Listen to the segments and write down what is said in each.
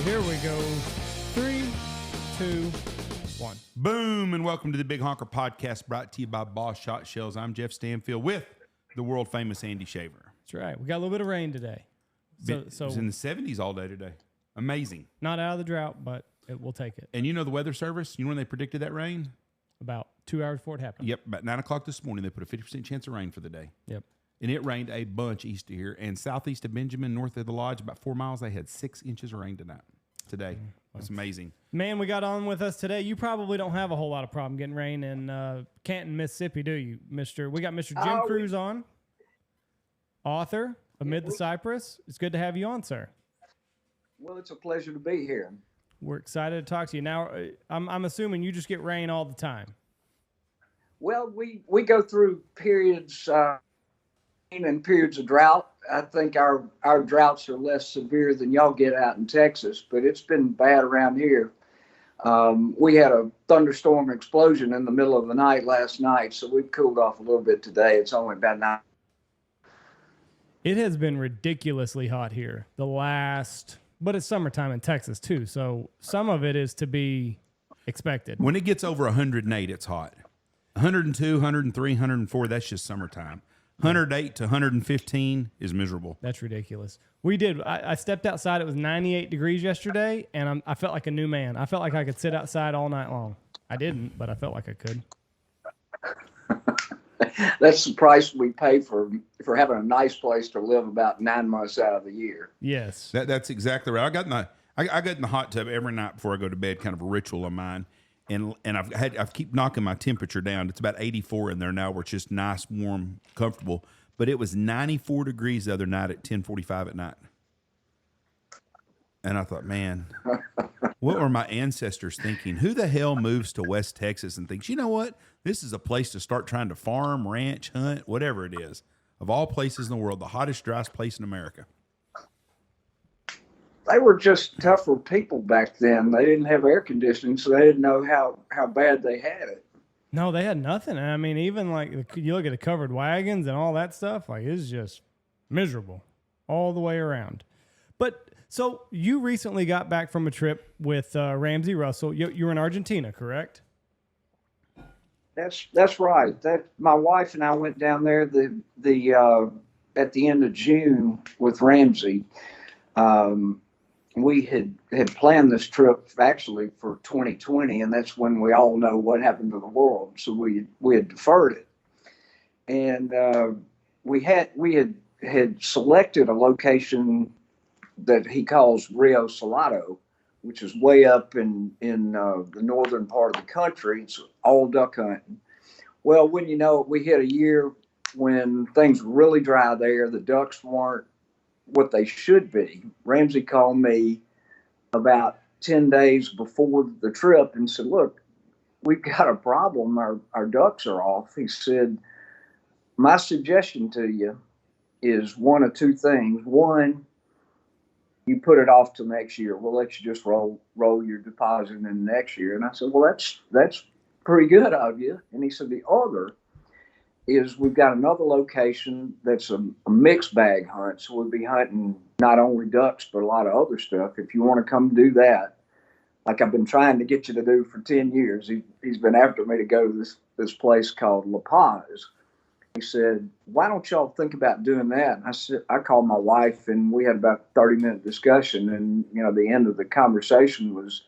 Here we go. 3, 2, 1. Boom, and welcome to the Big Honker Podcast, brought to you by Boss Shot Shells. I'm Jeff Stanfield with the world-famous Andy Shaver. That's right. We got a little bit of rain today. So it was in the 70s all day today. Amazing. Not out of the drought, but we'll take it. And you know the Weather Service, you know when they predicted that rain? About 2 hours before it happened. Yep, about 9 o'clock this morning, they put a 50% chance of rain for the day. Yep. And it rained a bunch east of here. And southeast of Benjamin, north of the lodge, about 4 miles, they had 6 inches of rain today. It's amazing. Man, we got on with us today. You probably don't have a whole lot of problem getting rain in Canton, Mississippi, do you, Mr.? We got Mr. Jim Cruz on, author, Amid the Cypress. It's good to have you on, sir. Well, it's a pleasure to be here. We're excited to talk to you. Now, I'm assuming you just get rain all the time. Well, we go through periods and periods of drought. I think our droughts are less severe than y'all get out in Texas, but it's been bad around here. We had a thunderstorm explosion in the middle of the night last night, so we've cooled off a little bit today. It's only about 9. It has been ridiculously hot here but it's summertime in Texas too, so some of it is to be expected. When it gets over 108, it's hot. 102, 103, 104, that's just summertime. 108 to 115 is miserable. That's ridiculous. I stepped outside. It was 98 degrees yesterday, and I felt like a new man. I felt like I could sit outside all night long. I didn't, but I felt like I could. That's the price we pay for having a nice place to live about 9 months out of the year. Yes. That's exactly right. I get in the hot tub every night before I go to bed, kind of a ritual of mine. And I've keep knocking my temperature down. It's about 84 in there now, where it's just nice, warm, comfortable. But it was 94 degrees the other night at 10:45 at night. And I thought, man, what were my ancestors thinking? Who the hell moves to West Texas and thinks, you know what? This is a place to start trying to farm, ranch, hunt, whatever it is. Of all places in the world, the hottest, driest place in America. They were just tougher people back then. They didn't have air conditioning, so they didn't know how bad they had it. No, they had nothing. I mean, even like you look at the covered wagons and all that stuff, like it's just miserable all the way around. But so you recently got back from a trip with Ramsey Russell. You were in Argentina, correct? That's right. My wife and I went down there at the end of June with Ramsey. We had planned this trip actually for 2020, and that's when we all know what happened to the world. So we had deferred it, and we had selected a location that he calls Rio Salado, which is way up in the northern part of the country. It's all duck hunting. Well, when you know it, we hit a year when things were really dry there. The ducks weren't what they should be. Ramsey called me about 10 days before the trip and said, look, we've got a problem. Our ducks are off. He said, my suggestion to you is one of two things. One, you put it off till next year. We'll let you just roll your deposit in next year. And I said, well, that's pretty good of you. And he said, the other is we've got another location that's a mixed bag hunt. So we'll be hunting not only ducks, but a lot of other stuff. If you want to come do that, like I've been trying to get you to do for 10 years, he's been after me to go to this place called La Paz. He said, why don't y'all think about doing that? And I called my wife, and we had about a 30-minute discussion. And, the end of the conversation was,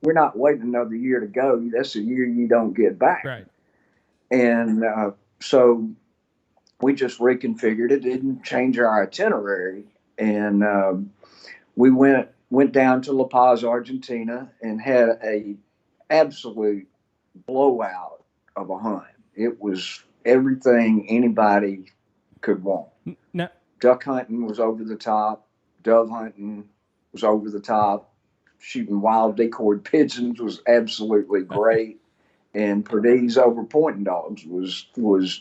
we're not waiting another year to go. That's a year you don't get back. Right. And so we just reconfigured it, didn't change our itinerary. And we went down to La Paz, Argentina, and had a absolute blowout of a hunt. It was everything anybody could want. Now, Duck hunting was over the top. Dove hunting was over the top. Shooting wild decoyed pigeons was absolutely great. And Perdee's over pointing dogs was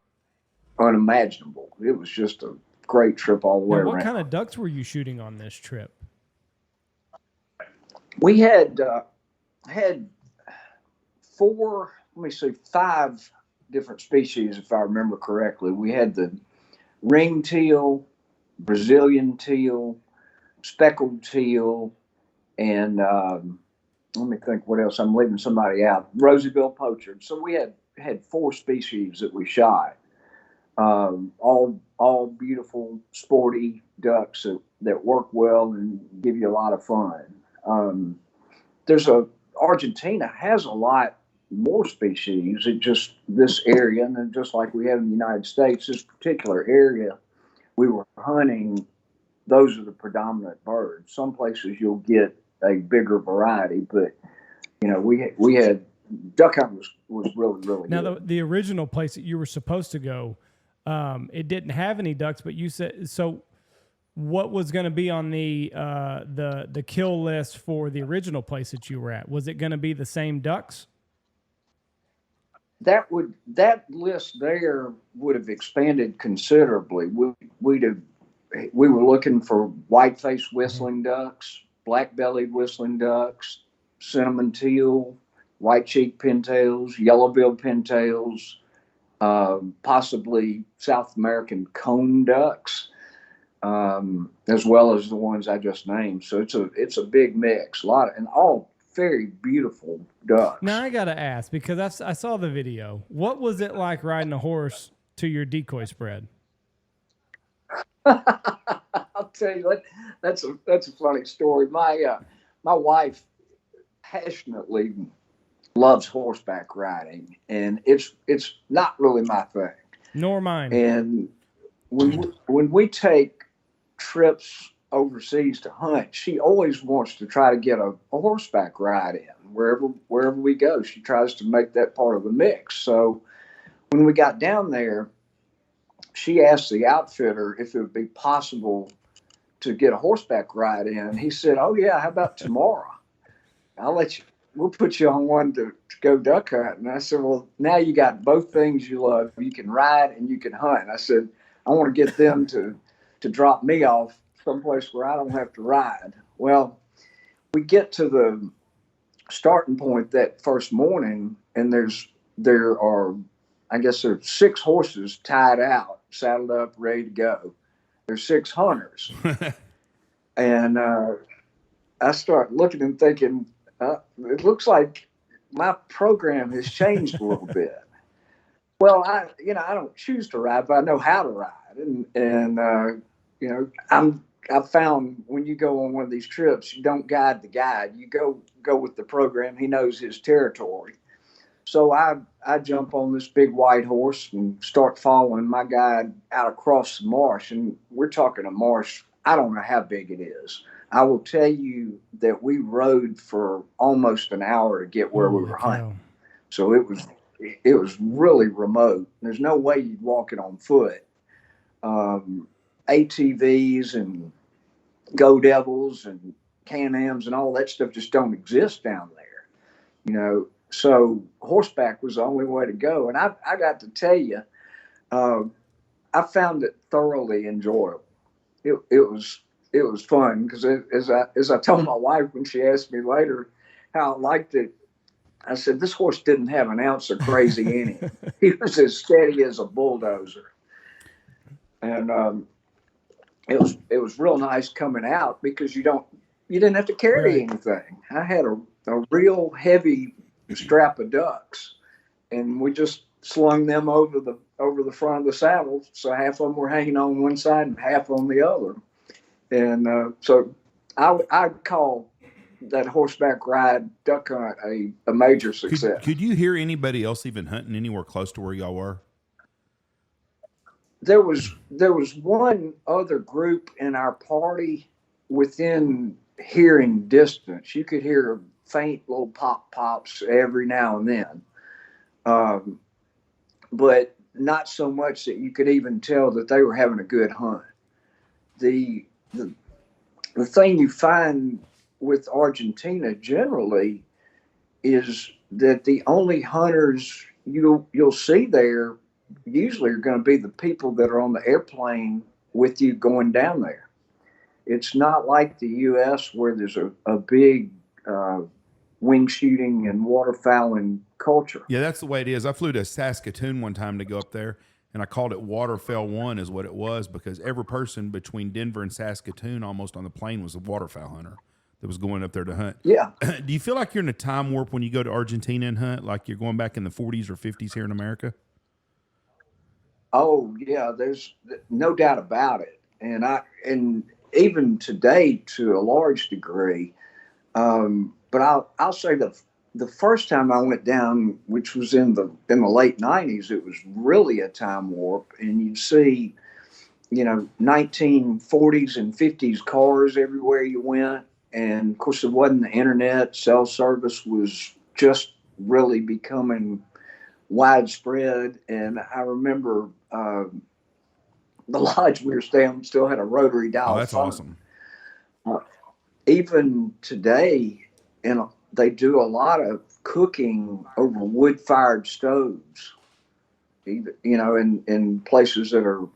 unimaginable. It was just a great trip all the way what around. kind of ducks were you shooting on this trip? We had five different species, if I remember correctly. We had the ring teal, Brazilian teal, speckled teal, and let me think what else. I'm leaving somebody out. Rosy-billed pochard. So we had four species that we shot. All beautiful, sporty ducks that work well and give you a lot of fun. Argentina has a lot more species. It just this area, and then just like we have in the United States, this particular area we were hunting, those are the predominant birds. Some places you'll get a bigger variety, but we had duck hunting was really good. Now the original place that you were supposed to go, it didn't have any ducks, but you said so. What was going to be on the kill list for the original place that you were at? Was it going to be the same ducks? That list there would have expanded considerably. We were looking for white-faced whistling ducks, black-bellied whistling ducks, cinnamon teal, white-cheeked pintails, yellow-billed pintails, possibly South American cone ducks, as well as the ones I just named. So it's a big mix, and all very beautiful ducks. Now I gotta ask, because I saw the video. What was it like riding a horse to your decoy spread? I'll tell you what, that's a funny story. My wife passionately loves horseback riding, and it's not really my thing. Nor mine. And when we take trips overseas to hunt, she always wants to try to get a horseback ride in wherever we go. She tries to make that part of the mix. So when we got down there, she asked the outfitter if it would be possible to get a horseback ride in. He said, "Oh yeah, how about tomorrow? We'll put you on one to go duck hunting." I said, "Well, now you got both things you love. You can ride and you can hunt." I said, "I want to get them to drop me off someplace where I don't have to ride." Well, we get to the starting point that first morning, and there are 6 horses tied out, saddled up, ready to go. There's 6 hunters. And I start looking and thinking, it looks like my program has changed a little bit. Well, I don't choose to ride, but I know how to ride. And I've found when you go on one of these trips, you don't guide the guide. You go with the program. He knows his territory. So I jump on this big white horse and start following my guide out across the marsh. And we're talking a marsh, I don't know how big it is. I will tell you that we rode for almost an hour to get where we were hunting. So it was really remote. There's no way you'd walk it on foot. ATVs and Go Devils and Can-Ams and all that stuff just don't exist down there, So horseback was the only way to go. And I got to tell you, I found it thoroughly enjoyable. It was fun because as I told my wife when she asked me later how I liked it, I said, this horse didn't have an ounce of crazy in him. He was as steady as a bulldozer. And it was real nice coming out because you didn't have to carry anything. I had a real heavy strap of ducks, and we just slung them over the front of the saddle. So half of them were hanging on one side and half on the other. And so I'd call that horseback ride duck hunt a major success. Could you hear anybody else even hunting anywhere close to where y'all were? There was one other group in our party within hearing distance. You could hear faint little pops every now and then. But not so much that you could even tell that they were having a good hunt. The the the thing you find with Argentina generally is that the only hunters you'll see there usually are going to be the people that are on the airplane with you going down there. It's not like the U.S. where there's a big wing shooting and waterfowling culture. Yeah, that's the way it is. I flew to Saskatoon one time to go up there, and I called it Waterfowl One, is what it was, because every person between Denver and Saskatoon, almost on the plane, was a waterfowl hunter that was going up there to hunt. Yeah. Do you feel like you're in a time warp when you go to Argentina and hunt, like you're going back in the 40s or 50s here in America? Oh yeah, there's no doubt about it, and even today to a large degree. But I'll say the first time I went down, which was in the late '90s, it was really a time warp, and you'd see, 1940s and 50s cars everywhere you went, and of course there wasn't the internet. Cell service was just really becoming widespread, and I remember the lodge we were staying still had a rotary dial. Oh, that's phone. awesome. Even today, they do a lot of cooking over wood-fired stoves. In places that are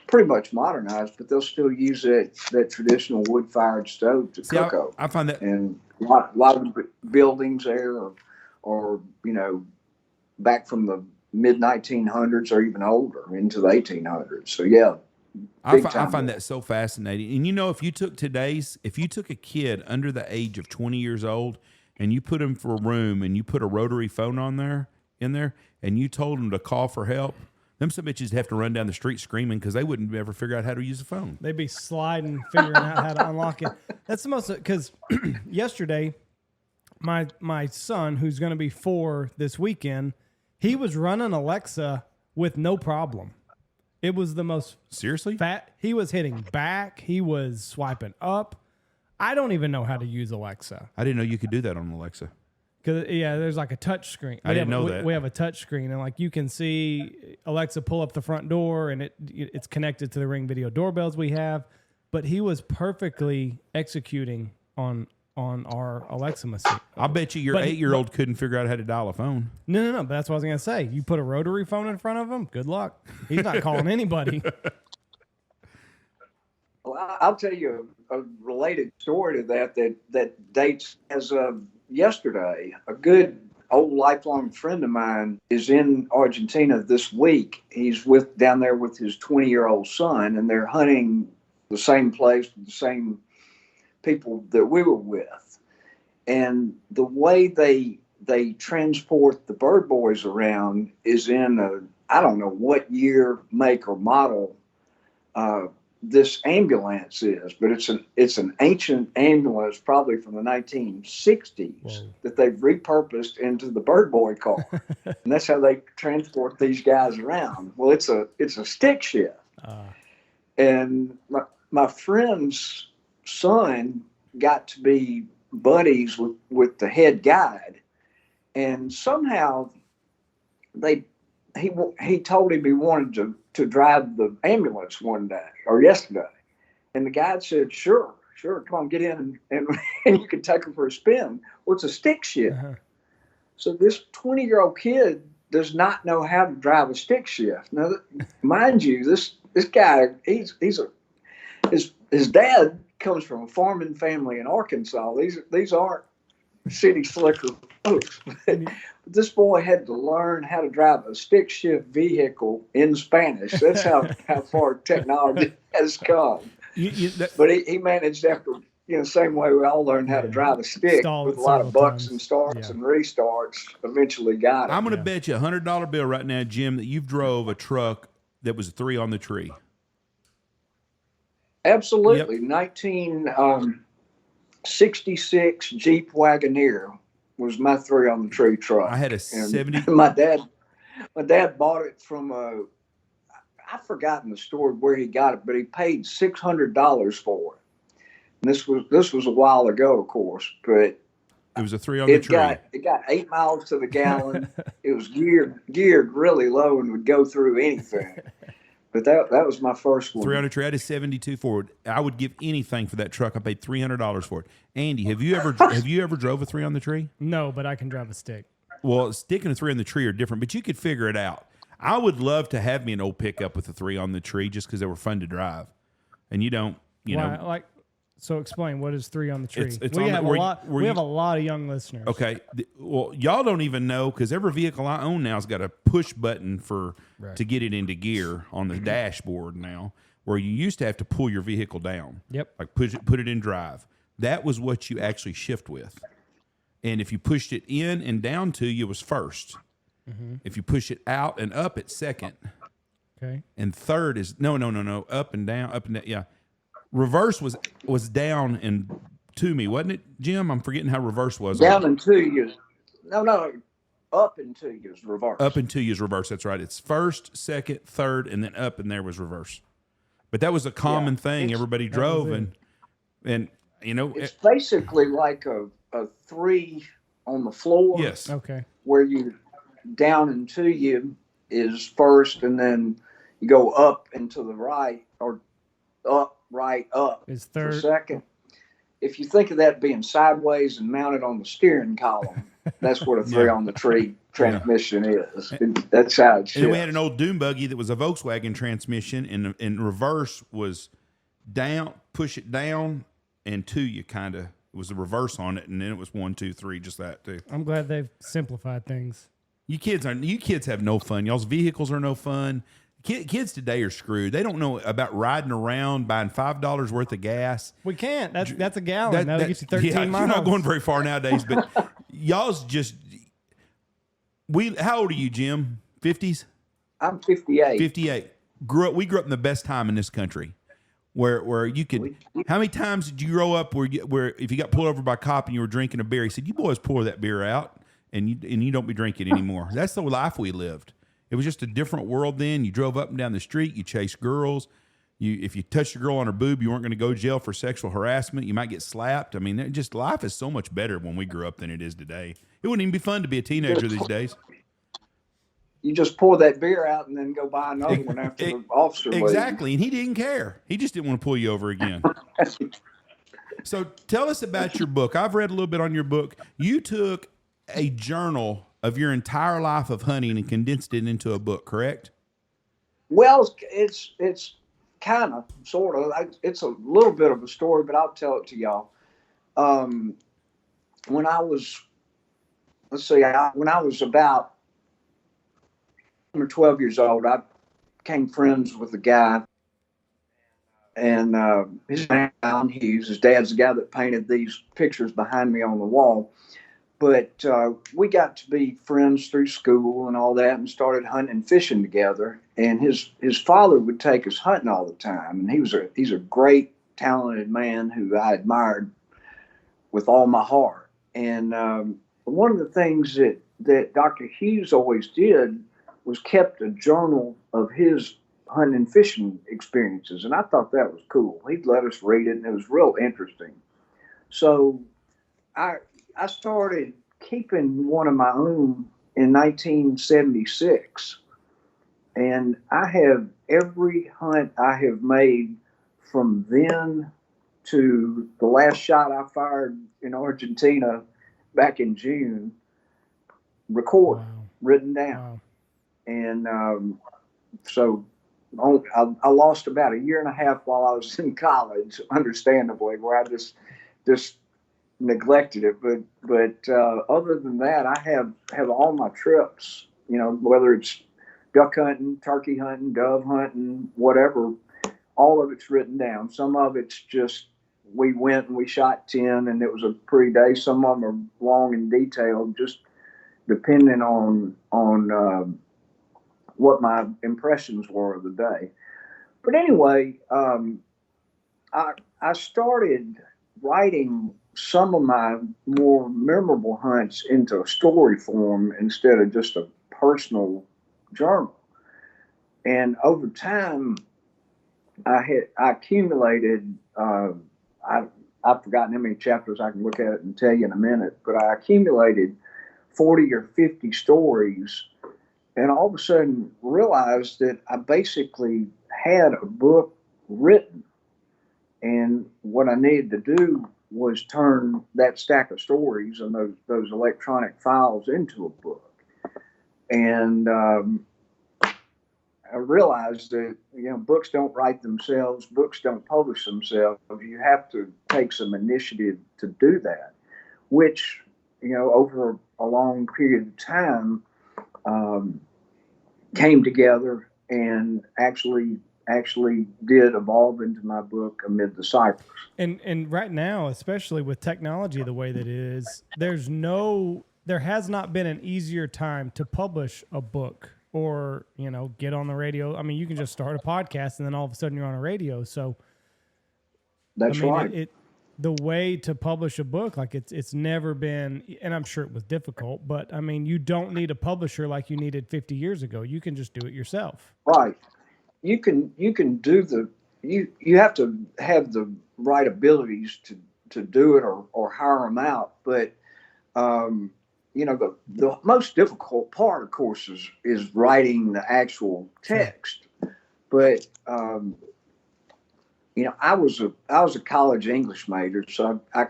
pretty much modernized, but they'll still use that traditional wood-fired stove to cook over. I find that, and a lot of buildings there or back from the mid 1900s or even older into the 1800s. So yeah, I find that so fascinating. And if you took a kid under the age of 20 years old and you put him for a room and you put a rotary phone in there and you told them to call for help, them some bitches have to run down the street screaming because they wouldn't ever figure out how to use a phone. They'd be sliding, figuring out how to unlock it. That's the most, because yesterday, my son, who's going to be 4 this weekend, he was running Alexa with no problem. It was the most seriously fat. He was hitting back. He was swiping up. I don't even know how to use Alexa. I didn't know you could do that on Alexa. Cause there's like a touch screen. I didn't know that. We have a touch screen, and like you can see Alexa pull up the front door, and it's connected to the Ring video doorbells we have. But he was perfectly executing on our Alexa machine. I bet you your 8-year-old couldn't figure out how to dial a phone. No. But that's what I was gonna say. You put a rotary phone in front of him. Good luck. He's not calling anybody. Well, I'll tell you a related story to that dates as of yesterday. A good old lifelong friend of mine is in Argentina this week. He's down there with his 20-year-old son, and they're hunting the same place with the same people that we were with. And the way they transport the bird boys around is in I don't know what year, make, or model this ambulance is, but it's an ancient ambulance, probably from the 1960s. Whoa. That they've repurposed into the bird boy car, and that's how they transport these guys around. Well, it's a stick shift, and my friend's son got to be buddies with the head guide, and somehow he told him he wanted to drive the ambulance one day or yesterday. And the guide said, sure, come on, get in and you can take him for a spin. Well, it's a stick shift. Uh-huh. So this 20-year-old kid does not know how to drive a stick shift. Now, mind you, this guy, his dad comes from a farming family in Arkansas. These aren't city slicker folks. This boy had to learn how to drive a stick shift vehicle in Spanish. That's how far technology has come. But he managed after, same way we all learned how to drive a stick with a lot of bucks and starts and restarts, eventually got it. I'm going to bet you $100 bill right now, Jim, that you've drove a truck that was a 3 on the tree. Absolutely. Yep. 1966 Jeep Wagoneer was my 3 on the tree truck. I had a 70. My dad bought it from I've forgotten the store where he got it, but he paid $600 for it. And this was a while ago, of course, but It was a 3 on the tree. It got 8 miles to the gallon. It was geared really low and would go through anything. But that was my first one. 3 on a tree. I had a 72 Ford. I would give anything for that truck. I paid $300 for it. Andy, have you ever drove a 3 on the tree? No, but I can drive a stick. Well, stick and a 3 on the tree are different, but you could figure it out. I would love to have me an old pickup with a 3 on the tree just because they were fun to drive. And you don't, you know. Like, so explain, what is 3 on the tree? It's we on have the- where a lot. you- where We you- have a lot of young listeners. Okay. Well, y'all don't even know because every vehicle I own now has got a push button to get it into gear on the dashboard now, where you used to have to pull your vehicle down. Yep. Like put it in drive. That was what you actually shift with. And if you pushed it in and down to you, it was first. Mm-hmm. If you push it out and up, it's second. Okay. And third is no, up and down, yeah. Reverse was down and to me, wasn't it, Jim? I'm forgetting how reverse was. Down and to you. No. Up and to you is reverse. Up and to you is reverse. That's right. It's first, second, third, and then up, and there was reverse. But that was a common thing. Everybody drove, and you know, it's basically like a 3 on the floor. Yes. Okay. Where you down and to you is first, and then you go up and to the right, or up, right, up Is for third. second. If you think of that being sideways and mounted on the steering column, that's what a 3 on the tree transmission is. That's how it shifts. And then we had an old dune buggy that was a Volkswagen transmission, and reverse was down, push it down, and to you kind of. It was the reverse on it, and then it was 1, 2, 3, just that too. I'm glad they've simplified things. You kids have no fun. Y'all's vehicles are no fun. Kids today are screwed. They don't know about riding around, buying $5 worth of gas. We can't. That's a gallon. That'll get you 13 yeah, miles. You're not going very far nowadays, but y'all's just. How old are you, Jim? 50s? I'm 58. 58. We grew up in the best time in this country, where you could. How many times did you grow up where if you got pulled over by a cop and you were drinking a beer, he said, "You boys pour that beer out, and you don't be drinking anymore." That's the life we lived. It was just a different world then. You drove up and down the street. You chased girls. If you touched a girl on her boob, you weren't going to go to jail for sexual harassment. You might get slapped. I mean, life is so much better when we grew up than it is today. It wouldn't even be fun to be a teenager these days. You just pour that beer out and then go buy another one after the officer leaves. Exactly, and he didn't care. He just didn't want to pull you over again. So tell us about your book. I've read a little bit on your book. You took a journal of your entire life of hunting and condensed it into a book, correct? Well, it's kind of, sort of. It's a little bit of a story, but I'll tell it to y'all. When I was, when I was about 10 or 12 years old, I became friends with a guy, and his name is Alan Hughes. His dad's the guy that painted these pictures behind me on the wall. But we got to be friends through school and all that, and started hunting and fishing together. And his father would take us hunting all the time, and he's a great, talented man who I admired with all my heart. And one of the things that Dr. Hughes always did was kept a journal of his hunting and fishing experiences, and I thought that was cool. He'd let us read it, and it was real interesting. So I started keeping one of my own in 1976, and I have every hunt I have made from then to the last shot I fired in Argentina back in June, recorded, written down. Wow. And so I lost about a year and a half while I was in college, understandably, where I just neglected it. But other than that, I have all my trips, whether it's duck hunting, turkey hunting, dove hunting, whatever, all of it's written down. Some of it's just we went and we shot 10 and it was a pretty day. Some of them are long and detailed, just depending on what my impressions were of the day. But anyway, I started writing some of my more memorable hunts into a story form instead of just a personal journal. And over time, I accumulated, I've forgotten how many chapters. I can look at it and tell you in a minute, but I accumulated 40 or 50 stories, and all of a sudden realized that I basically had a book written, and what I needed to do was turn that stack of stories and those electronic files into a book. And I realized that books don't write themselves, books don't publish themselves. You have to take some initiative to do that, which over a long period of time came together and actually did evolve into my book Amid the Cypress. And right now, especially with technology the way that it is, there has not been an easier time to publish a book or, get on the radio. I mean, you can just start a podcast and then all of a sudden you're on a radio. So that's right. The way to publish a book, like it's never been, and I'm sure it was difficult, but I mean, you don't need a publisher like you needed 50 years ago. You can just do it yourself. Right. You can do you have to have the right abilities to do it or hire them out. But, the most difficult part, of course, is writing the actual text. But, I was a college English major, so I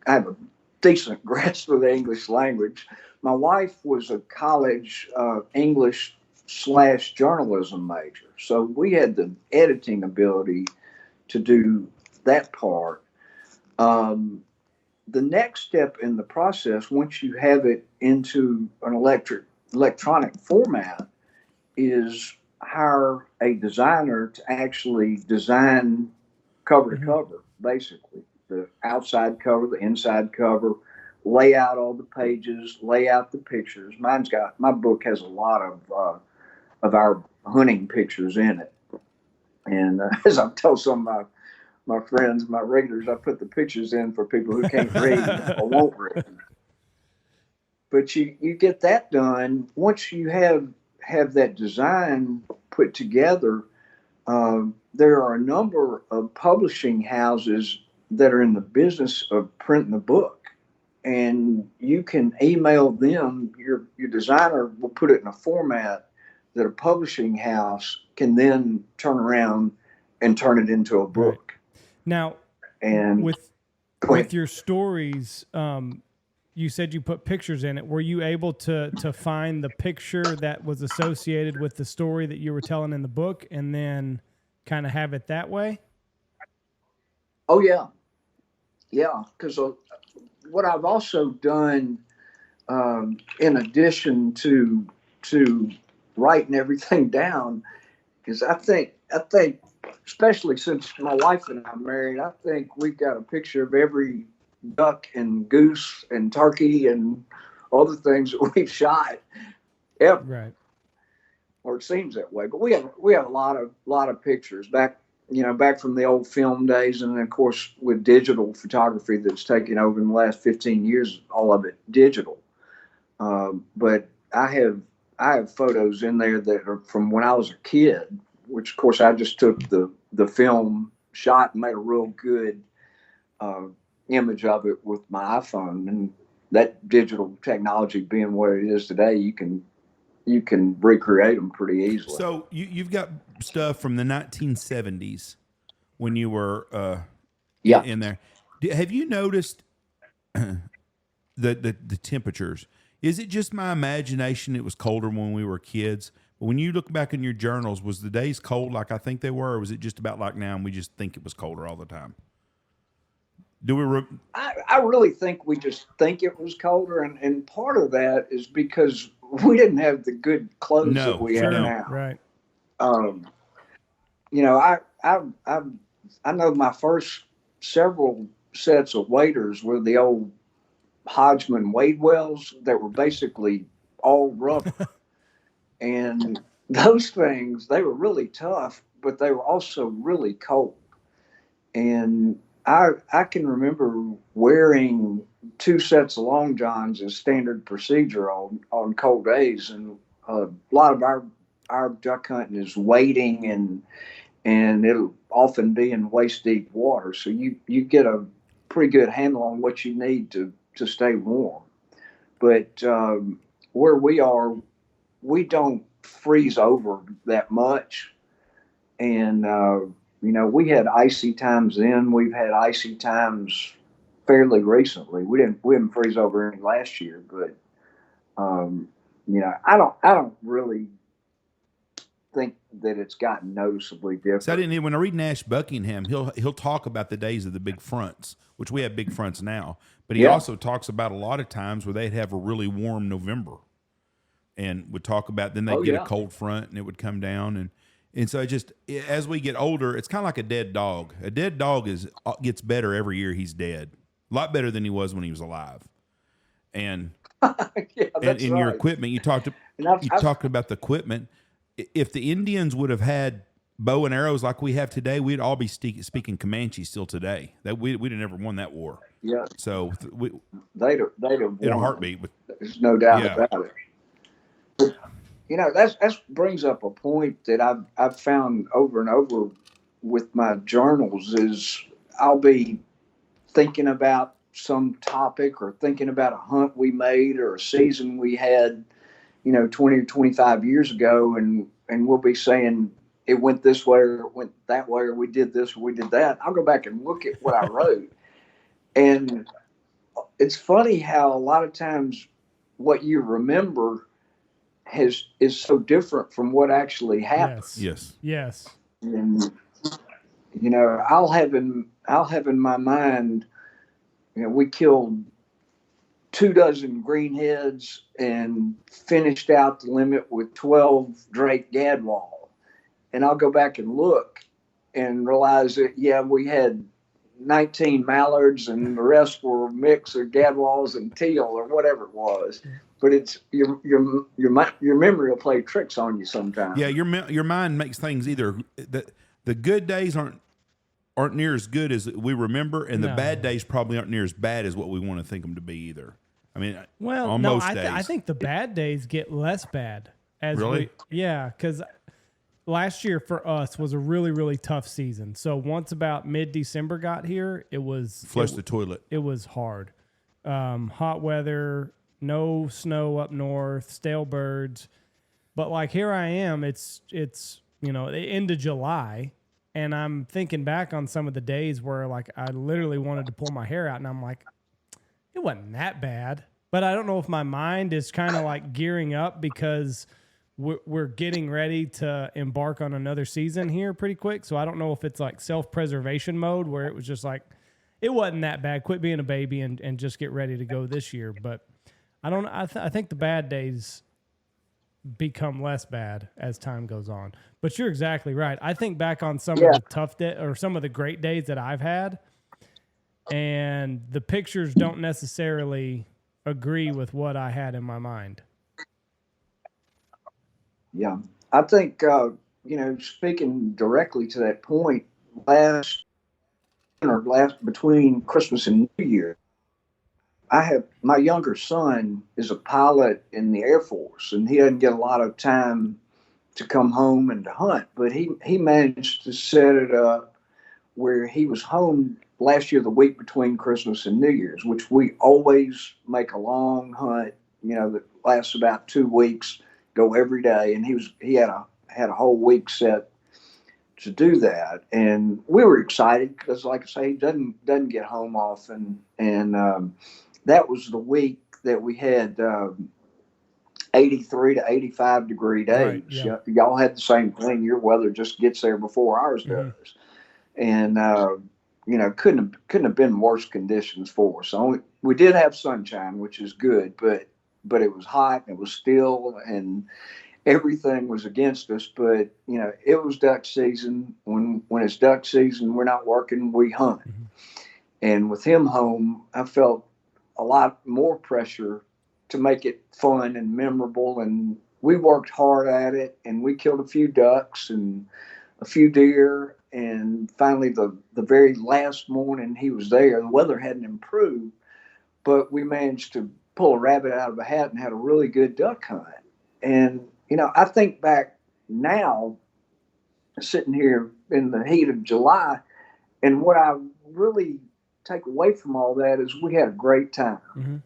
have a decent grasp of the English language. My wife was a college English / journalism major, so we had the editing ability to do that part. The next step in the process, once you have it into an electronic format, is hire a designer to actually design cover to cover, basically the outside cover, the inside cover, lay out all the pages, lay out the pictures. My book has a lot of our hunting pictures in it, and as I've told some of my friends, my regulars, I put the pictures in for people who can't read or won't read. But you get that done once you have that design put together. There are a number of publishing houses that are in the business of printing the book, and you can email them. Your designer will put it in a format that a publishing house can then turn around and turn it into a book. Right. Now, and with your stories, you said you put pictures in it. Were you able to find the picture that was associated with the story that you were telling in the book and then kind of have it that way? Oh, yeah. Yeah, because what I've also done, in addition to writing everything down, is I think, especially since my wife and I are married, I think we've got a picture of every duck and goose and turkey and other things that we've shot ever. Right. Or it seems that way. But we have a lot of pictures back from the old film days, and then of course with digital photography that's taken over in the last 15 years, all of it digital. But I have photos in there that are from when I was a kid, which of course I just took the film shot and made a real good image of it with my iPhone. And that digital technology being what it is today, you can recreate them pretty easily. So you've got stuff from the 1970s when you were in there. Have you noticed the temperatures? Is it just my imagination? It was colder when we were kids. But when you look back in your journals, was the days cold like I think they were, or was it just about like now and we just think it was colder all the time? I really think we just think it was colder, and part of that is because we didn't have the good clothes that we have now. Right. I know my first several sets of waders were the old Hodgman Wadewells that were basically all rubber. And those things, they were really tough, but they were also really cold. And I can remember wearing 2 sets of long johns as standard procedure on cold days. And a lot of our duck hunting is wading and it'll often be in waist deep water. So you get a pretty good handle on what you need to stay warm. But where we are, we don't freeze over that much. And, we had icy times then. We've had icy times fairly recently. We didn't freeze over any last year, but, I don't really think that it's gotten noticeably different. So when I read Nash Buckingham, he'll talk about the days of the big fronts, which we have big fronts now, but he also talks about a lot of times where they'd have a really warm November, and would talk about then they'd get a cold front and it would come down, and so as we get older, it's kind of like a dead dog. A dead dog gets better every year he's dead, a lot better than he was when he was alive, and that's in right. your equipment, you talked about the equipment. If the Indians would have had bow and arrows like we have today, we'd all be speaking Comanche still today. That we'd have never won that war. Yeah. So they'd have won in a heartbeat. There's no doubt about it. But, that brings up a point that I've found over and over with my journals is I'll be thinking about some topic or thinking about a hunt we made or a season we had 20 or 25 years ago, and we'll be saying it went this way or it went that way, or we did this or we did that. I'll go back and look at what I wrote. And it's funny how a lot of times what you remember is so different from what actually happened. Yes. And, I'll have in my mind, we killed 24 greenheads and finished out the limit with 12 Drake gadwall. And I'll go back and look and realize that, we had 19 mallards and the rest were a mix of gadwalls and teal or whatever it was. But it's your memory will play tricks on you sometimes. Yeah, your mind makes things either the good days aren't near as good as we remember, and the bad days probably aren't near as bad as what we want to think them to be either. I mean, on most days. I think the bad days get less bad. Because last year for us was a really, really tough season. So once about mid-December got here, it was... Flush the toilet. It was hard. Hot weather, no snow up north, stale birds. But like here I am, it's the end of July, and I'm thinking back on some of the days where like I literally wanted to pull my hair out, and I'm like, it wasn't that bad. But I don't know if my mind is kind of like gearing up because we're getting ready to embark on another season here pretty quick. So I don't know if it's like self-preservation mode where it was just like, it wasn't that bad. Quit being a baby and just get ready to go this year. But I don't know. I think the bad days become less bad as time goes on. But you're exactly right. I think back on some of the tough or some of the great days that I've had, and the pictures don't necessarily agree with what I had in my mind. Yeah. I think, speaking directly to that point, between Christmas and New Year, my younger son is a pilot in the Air Force, and he doesn't get a lot of time to come home and to hunt, but he managed to set it up where he was home last year, the week between Christmas and New Year's, which we always make a long hunt, that lasts about 2 weeks, go every day. And he had a whole week set to do that. And we were excited because, like I say, he doesn't get home often. And that was the week that we had 83 to 85 degree days. Right, yeah. Y'all had the same thing. Your weather just gets there before ours does. And, couldn't have been worse conditions for us. So we did have sunshine, which is good, but it was hot and it was still, and everything was against us. But it was duck season. When it's duck season, we're not working, we hunt. Mm-hmm. And with him home, I felt a lot more pressure to make it fun and memorable. And we worked hard at it, and we killed a few ducks and a few deer. And finally, the very last morning he was there, the weather hadn't improved, but we managed to pull a rabbit out of a hat and had a really good duck hunt. And, I think back now, sitting here in the heat of July. And what I really take away from all that is we had a great time. Mm-hmm. And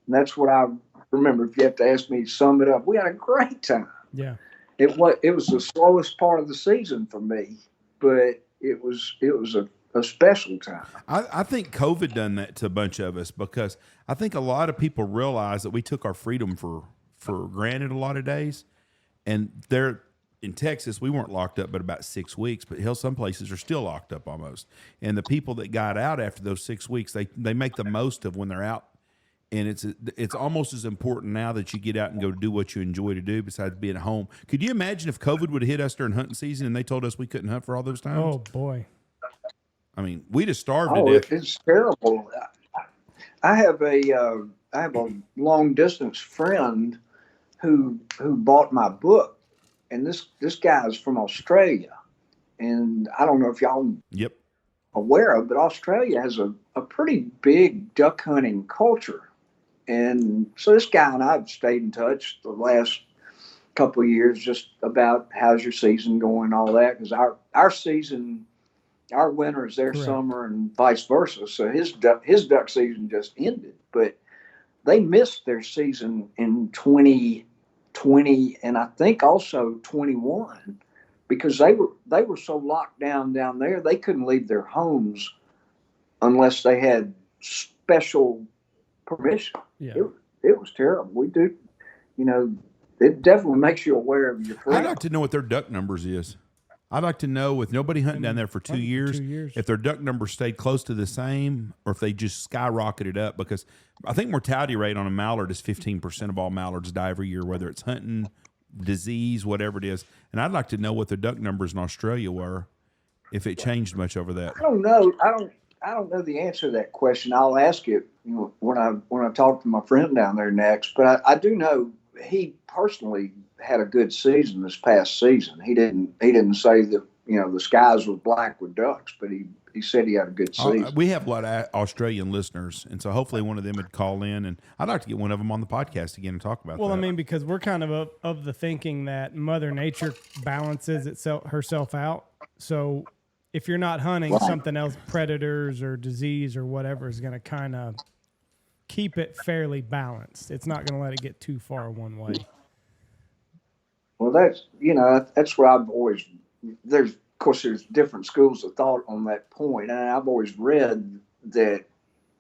that's what I remember. If you have to ask me to sum it up, we had a great time. Yeah. It was the slowest part of the season for me, but it was a special time. I think COVID done that to a bunch of us because I think a lot of people realize that we took our freedom for granted a lot of days. And there in Texas, we weren't locked up but about 6 weeks, but hell, some places are still locked up almost. And the people that got out after those 6 weeks, they make the most of when they're out. And it's almost as important now that you get out and go do what you enjoy to do besides being at home. Could you imagine if COVID would have hit us during hunting season and they told us we couldn't hunt for all those times? Oh boy. I mean, we'd have starved to death. It's terrible. I have a long distance friend who bought my book, and this guy is from Australia, and I don't know if y'all Yep. aware of, but Australia has a pretty big duck hunting culture, and so this guy and I have stayed in touch the last couple of years just about how's your season going, all that, because our season. Our winter is their Correct. summer, and vice versa. So his duck season just ended, but they missed their season in 2020 and I think also 21 because they were so locked down there they couldn't leave their homes unless they had special permission. Yeah. It was terrible. We do, it definitely makes you aware of your freedom. I'd like to know what their duck numbers is. I'd like to know, with nobody hunting down there for 2 years, if their duck numbers stayed close to the same or if they just skyrocketed up. Because I think mortality rate on a mallard is 15% of all mallards die every year, whether it's hunting, disease, whatever it is. And I'd like to know what the duck numbers in Australia were, if it changed much over that. I don't know. I don't know the answer to that question. I'll ask it when I talk to my friend down there next. But I do know he personally had a good season this past season. He didn't say that the skies were black with ducks, but he said he had a good season. We have a lot of Australian listeners, and so hopefully one of them would call in, and I'd like to get one of them on the podcast again and talk about that. Well, I mean, because we're kind of the thinking that Mother Nature balances herself out. So if you're not hunting, something else, predators or disease or whatever, is going to kind of keep it fairly balanced. It's not going to let it get too far one way. Well, that's what I've always. There's different schools of thought on that point, and I've always read that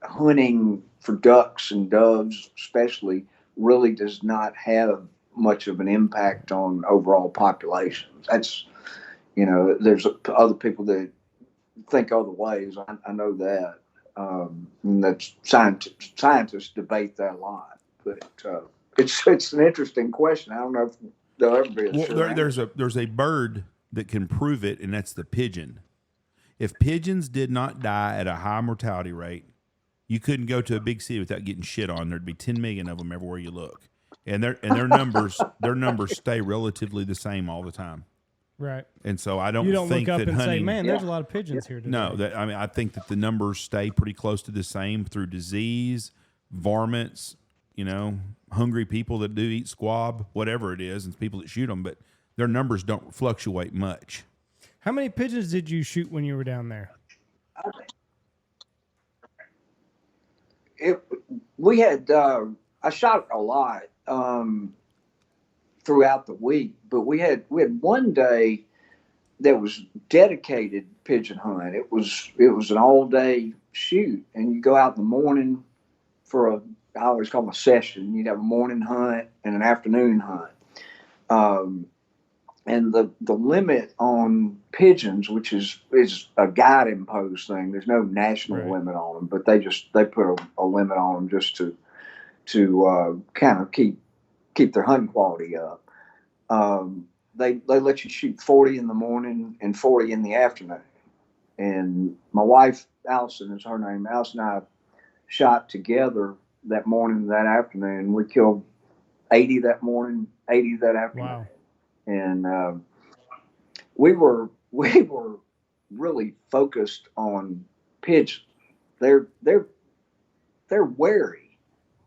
hunting for ducks and doves, especially, really does not have much of an impact on overall populations. That's there's other people that think other ways. I know that. And that's scientists debate that a lot, but it's an interesting question. I don't know if there'll ever be a sure answer. There's a bird that can prove it, and that's the pigeon. If pigeons did not die at a high mortality rate, you couldn't go to a big city without getting shit on. There'd be 10 million of them everywhere you look, and their numbers stay relatively the same all the time. Right. And so I don't You don't think look up that and hunting, say, man, there's a lot of pigeons here today. No, I think that the numbers stay pretty close to the same through disease, varmints, hungry people that do eat squab, whatever it is, and people that shoot them, but their numbers don't fluctuate much. How many pigeons did you shoot when you were down there? We had I shot a lot throughout the week, but we had one day that was dedicated pigeon hunt. It was an all day shoot, and you go out in the morning for I always call them a session. You'd have a morning hunt and an afternoon hunt. And the limit on pigeons, which is a God imposed thing. There's no national limit on them, but they put a limit on them just to kind of keep their hunting quality up. They let you shoot 40 in the morning and 40 in the afternoon. And my wife, Allison is her name. Allison and I shot together that morning and that afternoon. We killed 80 that morning, 80 that afternoon. Wow. And we were really focused on pigeons. They're wary,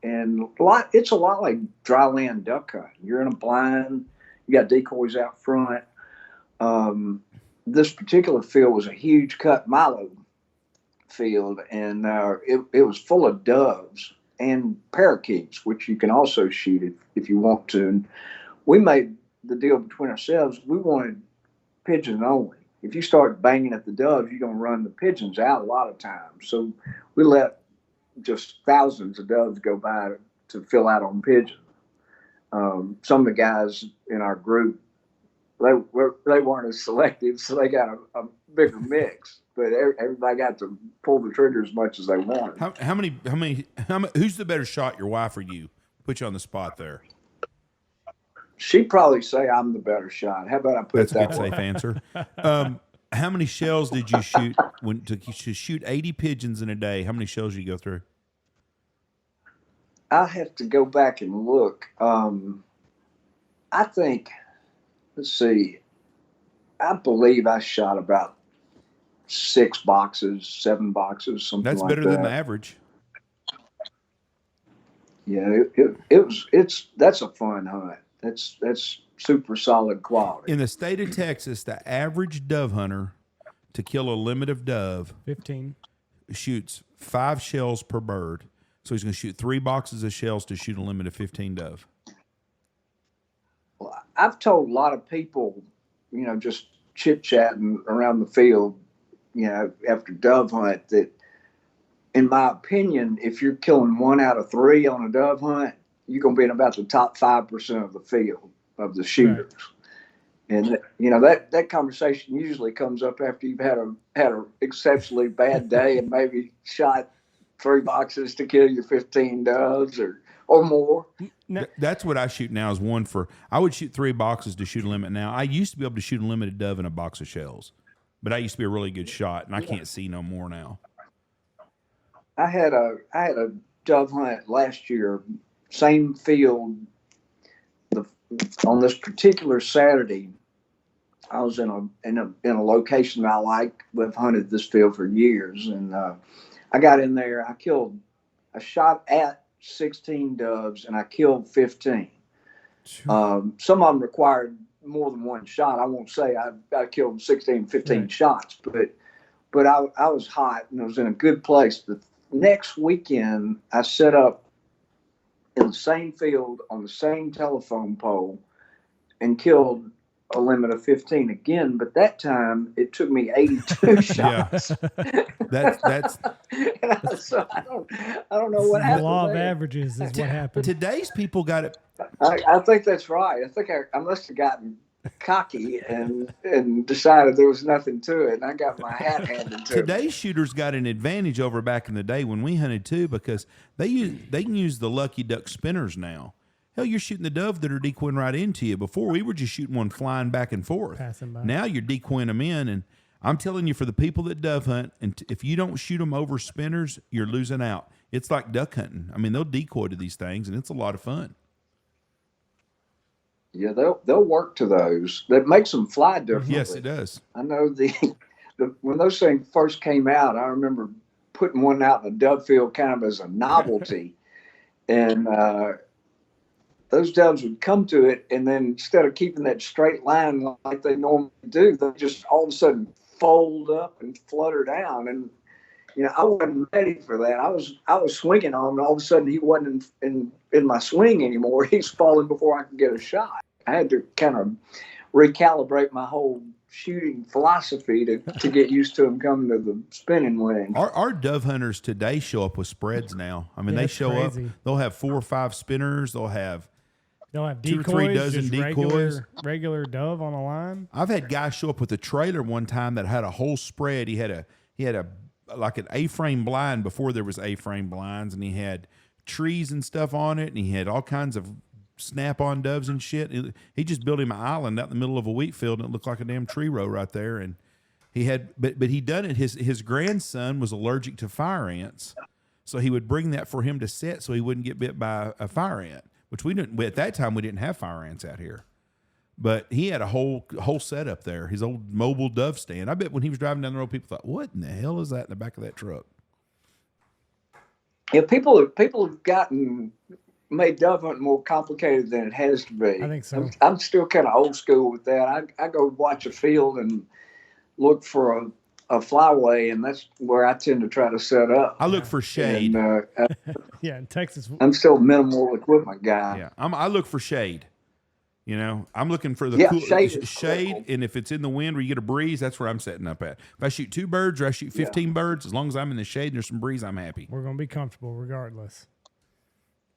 and it's a lot like dry land duck hunting. You're in a blind, you got decoys out front. this particular field was a huge cut milo field, and it was full of doves and parakeets, which you can also shoot if you want to. And we made the deal between ourselves. We wanted pigeons only. If you start banging at the doves, you're going to run the pigeons out a lot of times. So we let just thousands of doves go by to fill out on pigeons. Some of the guys in our group, they weren't as selective, so they got a bigger mix. But everybody got to pull the trigger as much as they wanted. How many? Who's the better shot, your wife or you? Put you on the spot there. She'd probably say I'm the better shot. How about I put That's it that a good way? safe answer. How many shells did you shoot to shoot 80 pigeons in a day? How many shells did you go through? I have to go back and look. I think, let's see, I believe I shot about 6 boxes, 7 boxes, something That's like better that. than the average. Yeah, that's a fun hunt. That's super solid quality. In the state of Texas, the average dove hunter to kill a limit of dove 15. shoots 5 shells per bird. So he's going to shoot 3 boxes of shells to shoot a limit of 15 dove. Well, I've told a lot of people, just chit-chatting around the field, after dove hunt, that in my opinion, if you're killing 1 out of 3 on a dove hunt, you're going to be in about the top 5% of the field of the shooters. Right. And that conversation usually comes up after you've had a exceptionally bad day and maybe shot 3 boxes to kill your 15 doves or more. That's what I shoot now. I would shoot 3 boxes to shoot a limit now. I used to be able to shoot a limited dove in a box of shells, but I used to be a really good shot, and I can't see no more now. I had a dove hunt last year, same field. On this particular Saturday, I was in a location I like. We've hunted this field for years, and I got in there. I shot at 16 doves, and I killed 15. Some of them required more than 1 shot. I won't say I killed 16, 15 shots, but I was hot and I was in a good place. The next weekend, I set up in the same field on the same telephone pole and killed a limit of 15 again, but that time it took me 82 shots. That's so I don't know what happened. The law there. of averages is what happened. Today's people got it. I think that's right. I think I must have gotten cocky and decided there was nothing to it, and I got my hat handed to me. Today's shooters got an advantage over back in the day when we hunted too, because they can use the lucky duck spinners now. Hell, you're shooting the dove that are decoying right into you. Before, we were just shooting one flying back and forth. Passing by. Now you're decoying them in, and I'm telling you, for the people that dove hunt, and if you don't shoot them over spinners, you're losing out. It's like duck hunting. I mean, they'll decoy to these things, and it's a lot of fun. Yeah, they'll work to those. That makes them fly differently. Yes, it does. I know when those things first came out, I remember putting one out in a dove field kind of as a novelty, and those doves would come to it, and then instead of keeping that straight line like they normally do, they just all of a sudden fold up and flutter down. And I wasn't ready for that. I was swinging on him, and all of a sudden he wasn't in my swing anymore. He's falling before I could get a shot. I had to kind of recalibrate my whole shooting philosophy to get used to him coming to the spinning wing. Our dove hunters today show up with spreads now. I mean, they show crazy. up. They'll have 4 or 5 spinners. They'll have decoys, 2 or 3 dozen just decoys. Regular dove on a line. I've had guys show up with a trailer one time that had a whole spread. He had a like an A-frame blind before there was A-frame blinds, and he had trees and stuff on it, and he had all kinds of snap-on doves and shit. He just built him an island out in the middle of a wheat field, and it looked like a damn tree row right there. And he had, but he done it. His grandson was allergic to fire ants, so he would bring that for him to set so he wouldn't get bit by a fire ant. Which we didn't. At that time, we didn't have fire ants out here. But he had a whole setup there, his old mobile dove stand. I bet when he was driving down the road, people thought, "What in the hell is that in the back of that truck?" Yeah, people have made dove hunting more complicated than it has to be. I think so. I'm still kind of old school with that. I go watch a field, and look for a flyway, and that's where I tend to try to set up. I look for shade. And Yeah, in Texas. I'm still a minimal equipment guy. Yeah, I look for shade. I'm looking for the Yeah, cool shade is shade, critical. and if it's in the wind where you get a breeze, that's where I'm setting up at. If I shoot 2 birds or I shoot 15 birds, as long as I'm in the shade and there's some breeze, I'm happy. We're gonna be comfortable regardless.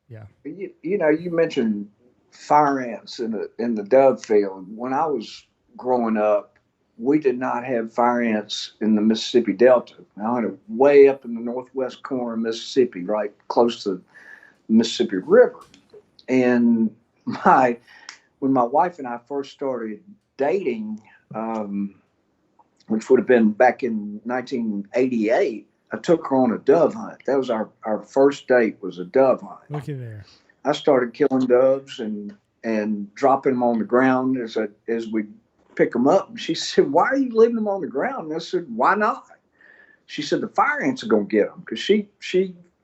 Yeah. You mentioned fire ants in the dove field. When I was growing up, we did not have fire ants in the Mississippi Delta. I had it way up in the northwest corner of Mississippi, right close to the Mississippi River. And when my wife and I first started dating, which would have been back in 1988, I took her on a dove hunt. That was our first date, was a dove hunt. Looky there. I started killing doves and dropping them on the ground as we pick them up. And she said, "Why are you leaving them on the ground?" And I said, "Why not?" She said, "The fire ants are going to get them," because she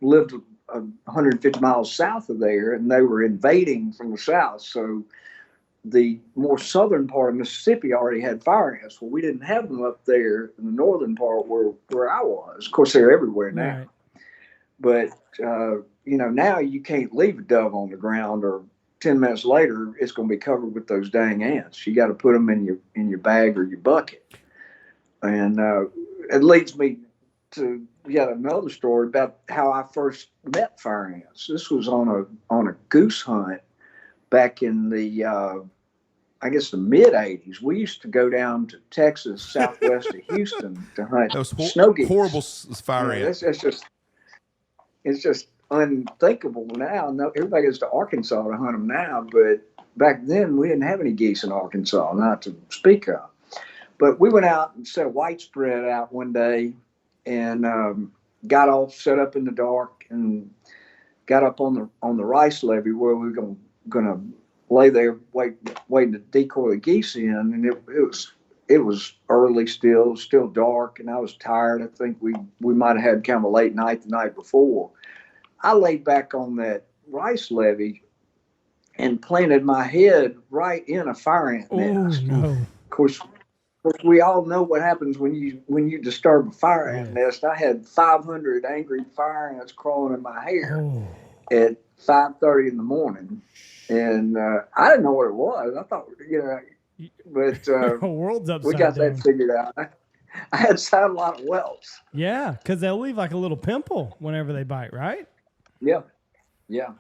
lived 150 miles south of there, and they were invading from the south. So the more southern part of Mississippi already had fire ants. Well, we didn't have them up there in the northern part where I was. Of course, they're everywhere now. Right. But now you can't leave a dove on the ground, or 10 minutes later it's going to be covered with those dang ants. You got to put them in your bag or your bucket. And it leads me to yet another story about how I first met fire ants. This was on a goose hunt back in the I guess the mid 80s. We used to go down to Texas, southwest of Houston, to hunt snow geese. Horrible fire ants. It's just unthinkable now. No, everybody goes to Arkansas to hunt them now, but back then we didn't have any geese in Arkansas, not to speak of. But we went out and set a white spread out one day, and got all set up in the dark, and got up on the rice levee where we were gonna lay there waiting to decoy the geese in. And it was early still dark, and I was tired. I think we might have had kind of a late night the night before. I laid back on that rice levee and planted my head right in a fire ant nest. No. Of course, we all know what happens when you disturb a fire ant nest. I had 500 angry fire ants crawling in my hair at 5:30 in the morning, and I didn't know what it was. I thought, but The world's upside we got down. that figured out. I had a lot of welts. Yeah, because they'll leave like a little pimple whenever they bite, right? Yeah.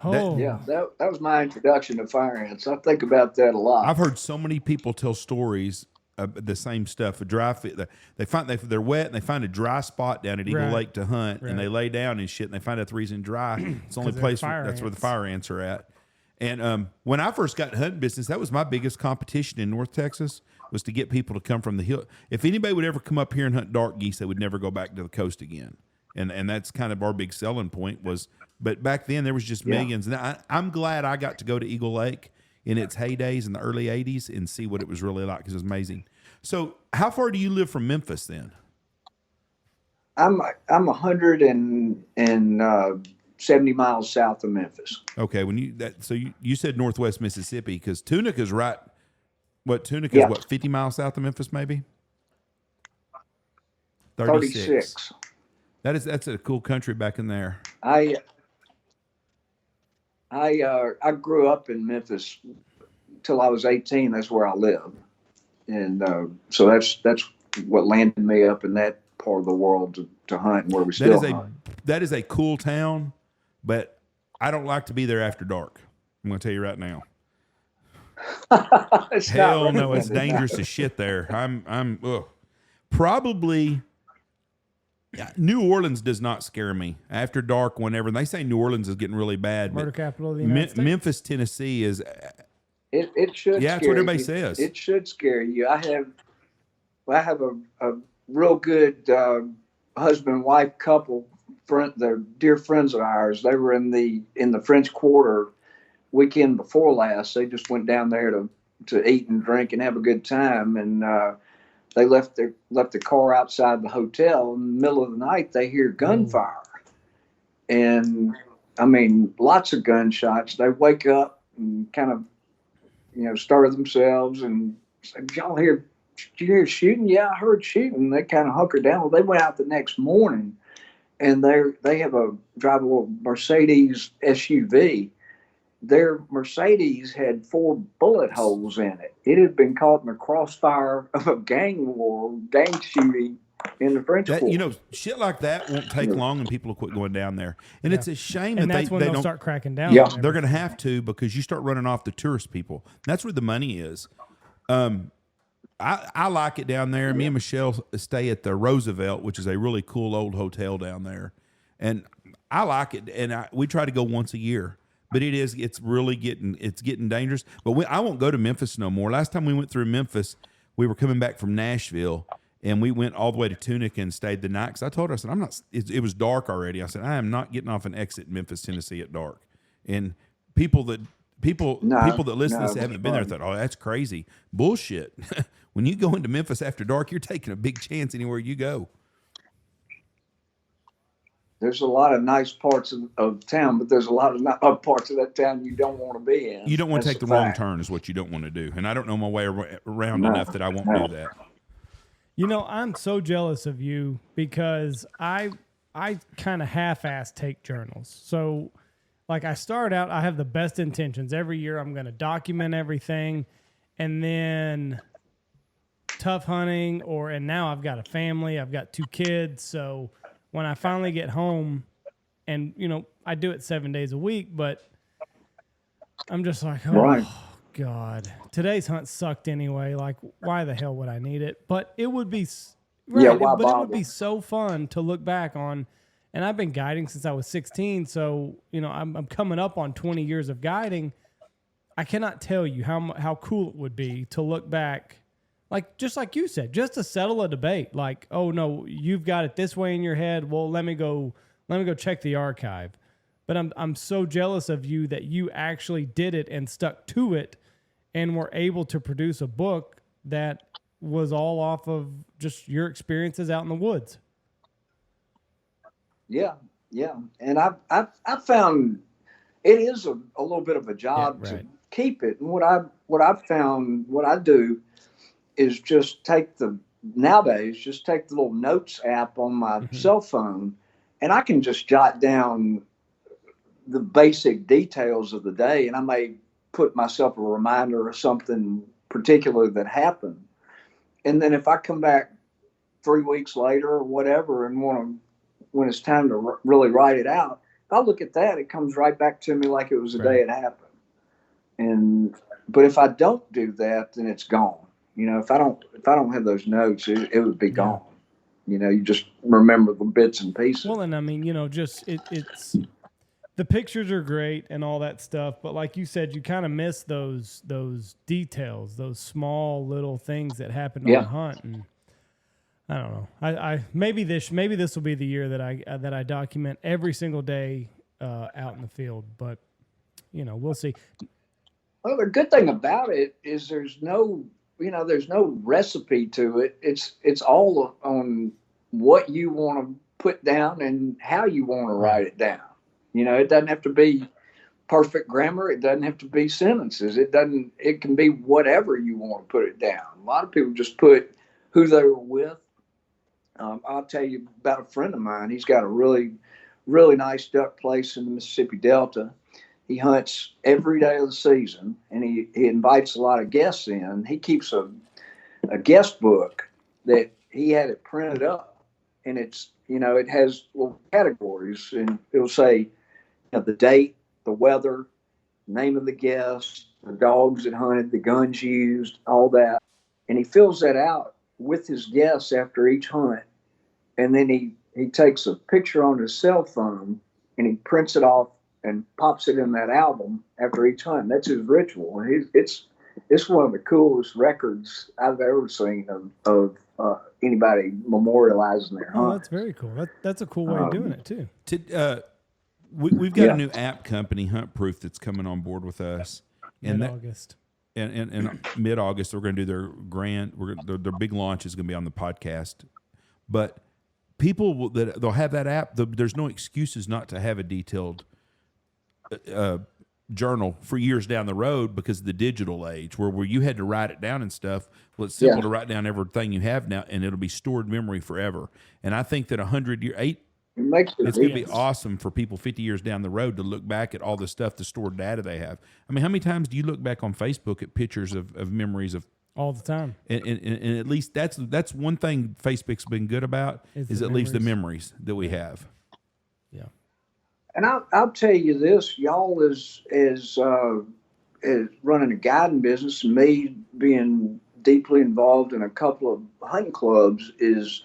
Oh. That was my introduction to fire ants. I think about that a lot. I've heard so many people tell stories of the same stuff. They're wet and they find a dry spot down at Eagle Lake to hunt, and they lay down and shit, and they find out the reason dry. It's the only place that's where the fire ants are at. And when I first got in hunting business, that was my biggest competition in North Texas, was to get people to come from the hill. If anybody would ever come up here and hunt dark geese, they would never go back to the coast again. And that's kind of our big selling point was. But back then there was just millions. And I'm glad I got to go to Eagle Lake in its heydays in the early 80s and see what it was really like, because it was amazing. So how far do you live from Memphis then? I'm 170 miles south of Memphis. Okay, you said Northwest Mississippi, because Tunica's right. Tunica's 50 miles south of Memphis, maybe? 36. That's a cool country back in there. I grew up in Memphis till I was 18. That's where I lived, and so that's what landed me up in that part of the world to hunt, where we still hunt. That is a cool town, but I don't like to be there after dark. I'm going to tell you right now. Hell no, it's dangerous as shit there. I'm probably. Yeah, New Orleans does not scare me after dark. Whenever they say New Orleans is getting really bad, Murder capital of the United States. Memphis, Tennessee is. It should. Yeah, that's what everybody says. It should scare you. I have a real good husband and wife couple. They're dear friends of ours. They were in the French Quarter weekend before last. They just went down there to eat and drink and have a good time, and they left the car outside the hotel. In the middle of the night, they hear gunfire, and I mean, lots of gunshots. They wake up and kind of, stir themselves and say, "Did y'all hear did you hear shooting? Yeah, I heard shooting. They kind of hunkered down. Well, they went out the next morning, and they drive a little Mercedes SUV. Their Mercedes had 4 bullet holes in it. It had been caught in the crossfire of a gang shooting in the French Quarter. Shit like that won't take long, and people will quit going down there. And it's a shame and that that's when they they'll don't start cracking down. Yeah. on They're going to everything. have to, because you start running off the tourist people. That's where the money is. I like it down there. Me and Michelle stay at the Roosevelt, which is a really cool old hotel down there, and I like it. And we try to go once a year, but it's really getting dangerous. But I won't go to Memphis no more. Last time we went through Memphis, we were coming back from Nashville, and we went all the way to Tunica and stayed the night. Because I told her, I said, I'm not. It was dark already. I said, I am not getting off an exit in Memphis, Tennessee at dark. And people that listen to this haven't been there thought, oh, that's crazy. Bullshit. When you go into Memphis after dark, you're taking a big chance anywhere you go. There's a lot of nice parts of town, but there's a lot of parts of that town you don't want to be in. You don't want to That's take the wrong fact. turn is what you don't want to do. And I don't know my way around enough that I won't do that. I'm so jealous of you because I kind of half-ass take journals. So, like, I start out, I have the best intentions. Every year I'm going to document everything, and then tough hunting, and now I've got a family, I've got 2 kids, so when I finally get home, and, I do it 7 days a week, but I'm just like, Right. God, today's hunt sucked anyway. Like, why the hell would I need it? But it would be, Yeah, right, why but it bother? would be so fun to look back on. And I've been guiding since I was 16, so I'm coming up on 20 years of guiding. I cannot tell you how cool it would be to look back, like just like you said, just to settle a debate. Like, oh no, you've got it this way in your head. Well, let me go check the archive. But I'm so jealous of you that you actually did it and stuck to it, and were able to produce a book that was all off of just your experiences out in the woods. Yeah, and I found it is a little bit of a job Yeah, right. to keep it. And what I've found, what I do is just take the little notes app on my cell phone, and I can just jot down the basic details of the day, and I may put myself a reminder of something particular that happened. And then if I come back 3 weeks later or whatever and when it's time to really write it out, if I look at that, it comes right back to me like it was the day it happened. But if I don't do that, then it's gone. If I don't have those notes, it would be gone. You just remember the bits and pieces. Well, and I mean, just it's the pictures are great and all that stuff, but like you said, you kind of miss those details, those small little things that happened on the hunt. And I don't know. I maybe this will be the year that I document every single day out in the field, but we'll see. Well, the good thing about it is there's no recipe to it. It's all on what you want to put down and how you want to write it down. It doesn't have to be perfect grammar. It doesn't have to be sentences. It can be whatever you want to put it down. A lot of people just put who they were with. I'll tell you about a friend of mine. He's got a really, really nice duck place in the Mississippi Delta. He hunts every day of the season, and he invites a lot of guests in. He keeps a guest book that he had it printed up, and it has little categories, and it'll say the date, the weather, name of the guest, the dogs that hunted, the guns used, all that. And he fills that out with his guests after each hunt. And then he takes a picture on his cell phone and he prints it off and pops it in that album after each hunt. That's his ritual. And it's one of the coolest records I've ever seen of anybody memorializing their hunt. Oh, that's very cool. That's a cool way of doing it too. We've got a new app company, Hunt Proof, that's coming on board with us. Mid-August. And mid-August, we're going to do their big launch is going to be on the podcast. But they'll have that app. There's no excuses not to have a detailed journal for years down the road because of the digital age where you had to write it down and stuff. Well, it's simple to write down everything you have now, and it'll be stored memory forever. And I think that 100 year it's going to be awesome for people 50 years down the road to look back at all the stuff, the stored data they have. I mean, how many times do you look back on Facebook at pictures of memories of all the time? And at least that's one thing Facebook's been good about is at least the memories that we have. Yeah. And I'll tell you this, y'all is running a guiding business, and me being deeply involved in a couple of hunting clubs, is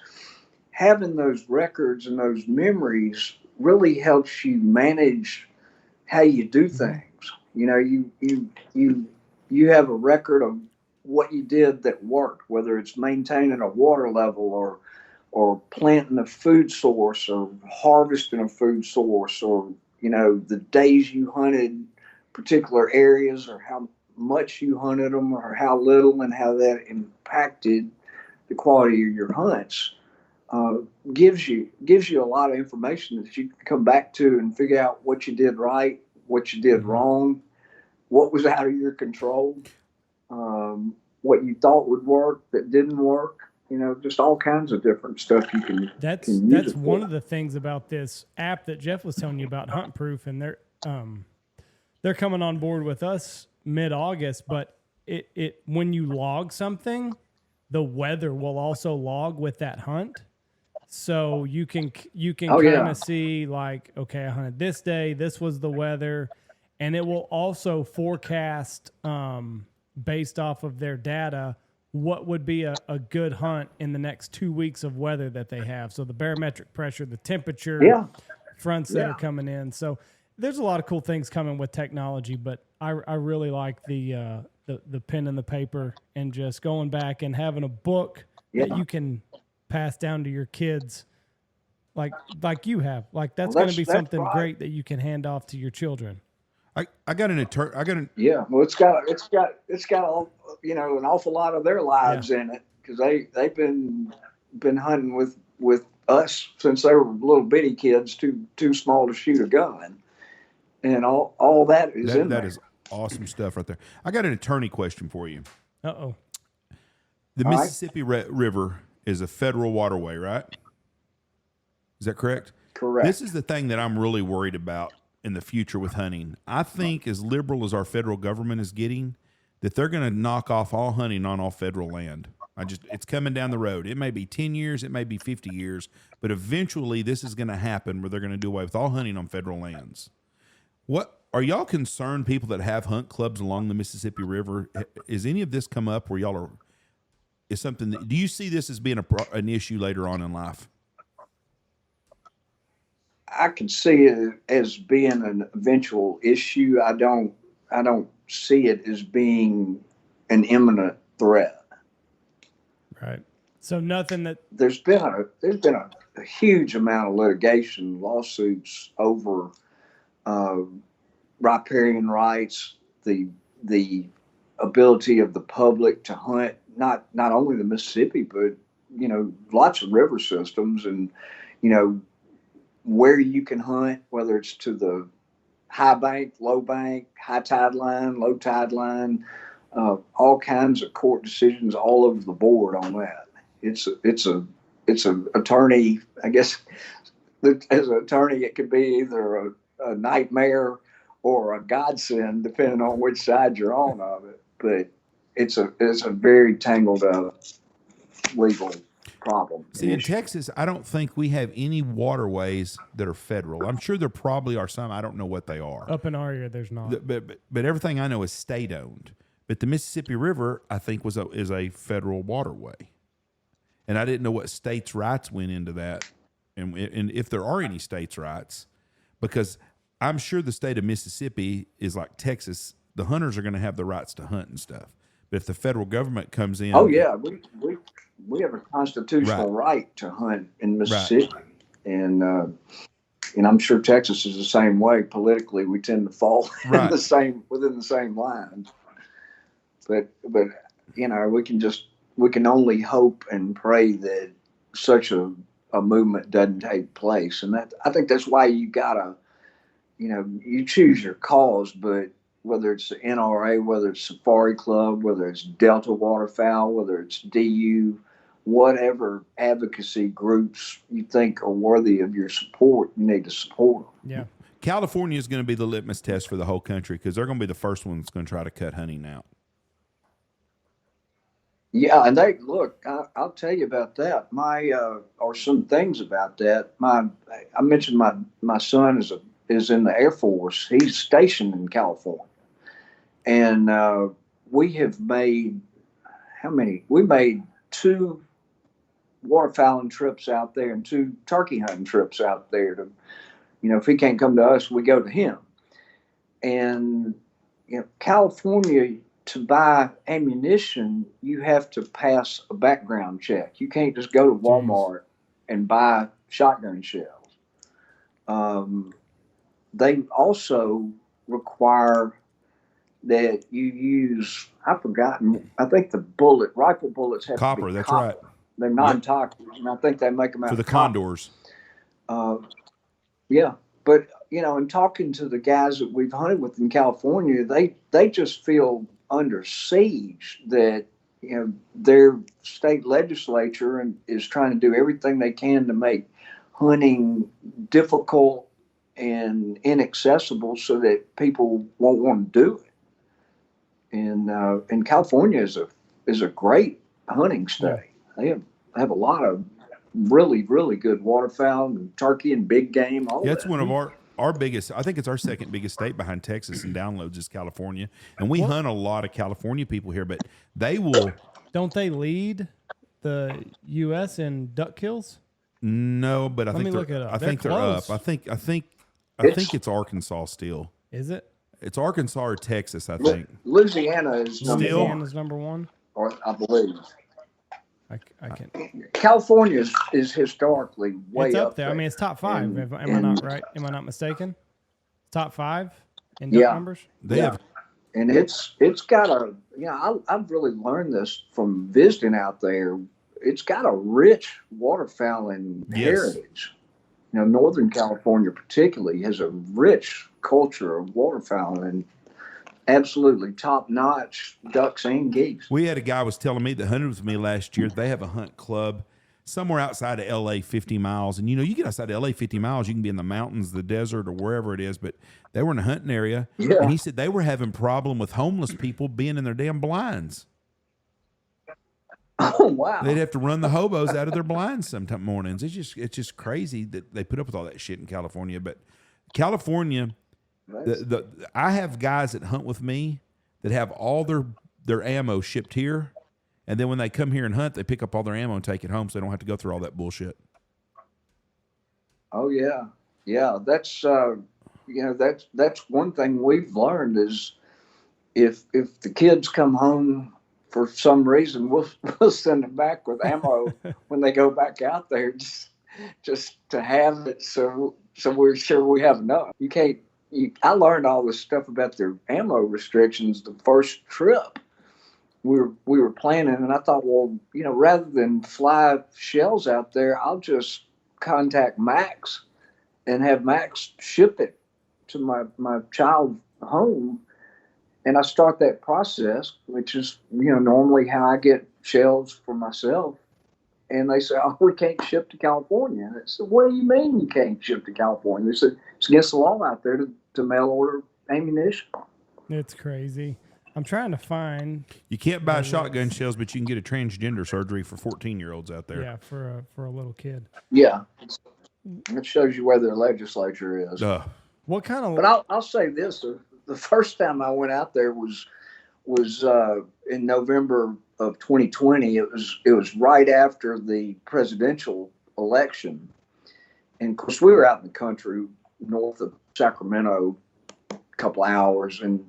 having those records and those memories really helps you manage how you do things. You know, you have a record of what you did that worked, whether it's maintaining a water level or planting a food source or harvesting a food source, or, you know, the days you hunted particular areas or how much you hunted them or how little, and how that impacted the quality of your hunts. Gives you a lot of information that you can come back to and figure out what you did right, what you did wrong, what was out of your control, what you thought would work that didn't work. You know, just all kinds of different stuff you can. That's one of the things about this app that Jeff was telling you about, Hunt Proof, and they're coming on board with us mid-August. But it when you log something, the weather will also log with that hunt. So you can kind of see, like, okay, I hunted this day, this was the weather, and it will also forecast based off of their data what would be a good hunt in the next 2 weeks of weather that they have. So the barometric pressure, the temperature, fronts that are coming in. So there's a lot of cool things coming with technology, but I really like the pen and the paper and just going back and having a book that you can pass down to your kids, like you have. Like that's going to be something great that you can hand off to your children. I got an attorney. Well, it's got all, you know, an awful lot of their lives in it, because they've been hunting with us since they were little bitty kids, too small to shoot a gun, and all that is in there. That is awesome stuff right there. I got an attorney question for you. Uh-oh. The Mississippi River is a federal waterway, right? Is that correct? Correct. This is the thing that I'm really worried about in the future with hunting. I think as liberal as our federal government is getting, that they're going to knock off all hunting on all federal land. It's coming down the road. It may be 10 years, it may be 50 years, but eventually this is going to happen where they're going to do away with all hunting on federal lands. What are y'all concerned, people that have hunt clubs along the Mississippi River? Is any of this come up where y'all is something do you see this as being an issue later on in life? I can see it as being an eventual issue. I don't see it as being an imminent threat. Right. So nothing that there's been a huge amount of litigation, lawsuits over riparian rights, the ability of the public to hunt not only the Mississippi, but, you know, lots of river systems, and, you know, where you can hunt, whether it's to the high bank, low bank, high tide line, low tide line, all kinds of court decisions all over the board on that. It's an attorney, I guess, as an attorney, it could be either a nightmare or a godsend, depending on which side you're on of it. But it's a very tangled up legal problem. See, in Texas, I don't think we have any waterways that are federal. I'm sure there probably are some. I don't know what they are. Up in our area, there's not. But everything I know is state owned. But the Mississippi River, I think, is a federal waterway, and I didn't know what states' rights went into that, and if there are any states' rights, because I'm sure the state of Mississippi is like Texas. The hunters are going to have the rights to hunt and stuff. But if the federal government comes in, we have a constitutional right to hunt in Mississippi, and I'm sure Texas is the same way. Politically, we tend to fall within the same line. But you know, we can only hope and pray that such a movement doesn't take place, and that I think that's why you gotta you choose your cause, but whether it's the NRA, whether it's Safari Club, whether it's Delta Waterfowl, whether it's DU, whatever advocacy groups you think are worthy of your support, you need to support them. Yeah. California is going to be the litmus test for the whole country because they're going to be the first one that's going to try to cut hunting out. Yeah, and I'll tell you about that. Or some things about that. I mentioned my son is in the Air Force. He's stationed in California, and we have made how many? We made 2 waterfowling trips out there and 2 turkey hunting trips out there. To, if he can't come to us, we go to him. And California, to buy ammunition, you have to pass a background check. You can't just go to Walmart and buy shotgun shells. They also require that you use, I've forgotten, I think the rifle bullets have copper, to be that's copper. right. They're non-toxic, and I think they make them out for the of copper. condors. Yeah, but in talking to the guys that we've hunted with in California, they just feel under siege that their state legislature is trying to do everything they can to make hunting difficult and inaccessible so that people won't want to do it. And California is a great hunting state. They have a lot of really, really good waterfowl and turkey and big game. That's one of our biggest. I think it's our second biggest state behind Texas in downloads is California, and we hunt a lot of California people here. But they will. Don't they lead the U.S. in duck kills? No, but I think look it up. I think they're close. up. I think it's Arkansas still. Is it? It's Arkansas or Texas. I think Louisiana is Louisiana's number one, or I believe. I can. California is historically way It's up there. I mean, it's top 5. Am I not right? Am I not mistaken? Top 5 in duck numbers. They have, and it's got I've really learned this from visiting out there. It's got a rich waterfowling heritage. Northern California particularly has a rich culture of waterfowling and absolutely top-notch ducks and geese. We had a guy was telling me that hunted with me last year. They have a hunt club somewhere outside of L.A. 50 miles. And, you get outside of L.A. 50 miles, you can be in the mountains, the desert, or wherever it is. But they were in a hunting area. Yeah. And he said they were having problem with homeless people being in their damn blinds. Oh, wow. They'd have to run the hobos out of their blinds sometime mornings. It's just crazy that they put up with all that shit in California. But California... I have guys that hunt with me that have all their ammo shipped here, and then when they come here and hunt, they pick up all their ammo and take it home, so they don't have to go through all that bullshit. Oh yeah. That's that's one thing we've learned is if the kids come home for some reason, we'll send them back with ammo when they go back out there, just to have it, so we're sure we have enough. You can't. I learned all this stuff about their ammo restrictions the first trip we were planning, and I thought, well, rather than fly shells out there, I'll just contact Max and have Max ship it to my child home, and I start that process, which is normally how I get shells for myself. And they say, oh, we can't ship to California. And I said, what do you mean you can't ship to California? They said, it's against the law out there to mail order ammunition. It's crazy. I'm trying to find. You can't buy shotgun shells, but you can get a transgender surgery for 14-year-olds out there. Yeah, for a little kid. Yeah. It shows you where their legislature is. What kind of... But I'll say this. The first time I went out there was in November of 2020. It was right after the presidential election, and of course we were out in the country north of Sacramento a couple hours, and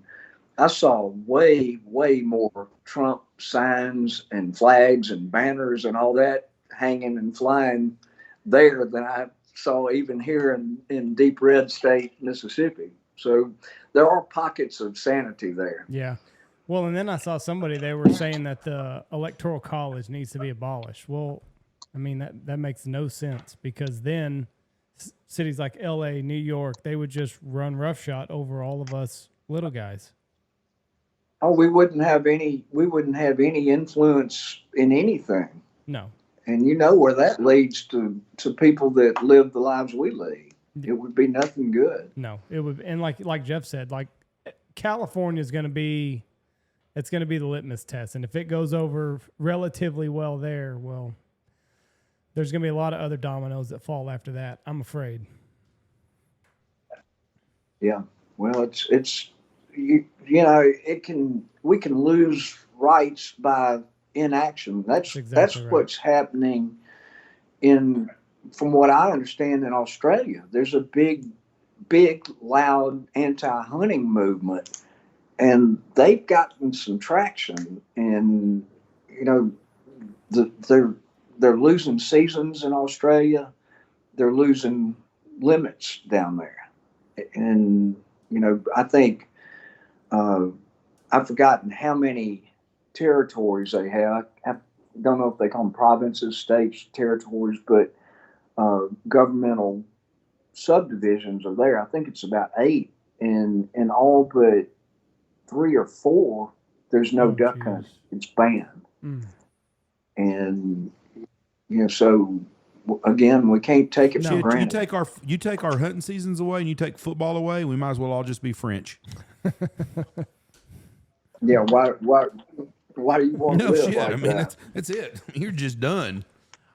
I saw way more Trump signs and flags and banners and all that hanging and flying there than I saw even here in deep red state Mississippi. So there are pockets of sanity there. Yeah. Well, and then I saw somebody, they were saying that the Electoral College needs to be abolished. Well, I mean, that makes no sense, because then cities like L.A., New York, they would just run roughshod over all of us little guys. Oh, we wouldn't have any influence in anything. No. And you know where that leads to people that live the lives we lead. It would be nothing good. No, it would, and like Jeff said, like California is going to be, it's going to be the litmus test, and if it goes over relatively well there, well, there's going to be a lot of other dominoes that fall after that. I'm afraid. Yeah. Well, it's we can lose rights by inaction. That's exactly right. what's happening in, from what I understand, in Australia. There's a big, loud anti-hunting movement, and they've gotten some traction. And they're losing seasons in Australia. They're losing limits down there, and I think I've forgotten how many territories they have. I don't know if they call them provinces, states, territories, but governmental subdivisions are there. I think it's about 8, and in all but 3 or 4, there's no duck geez. hunting. It's banned. Mm. And so again, we can't take it for Shit, granted. you take our hunting seasons away, and you take football away. We might as well all just be French. Yeah, why do you want to No live shit. like I mean, that? that's it. You're just done.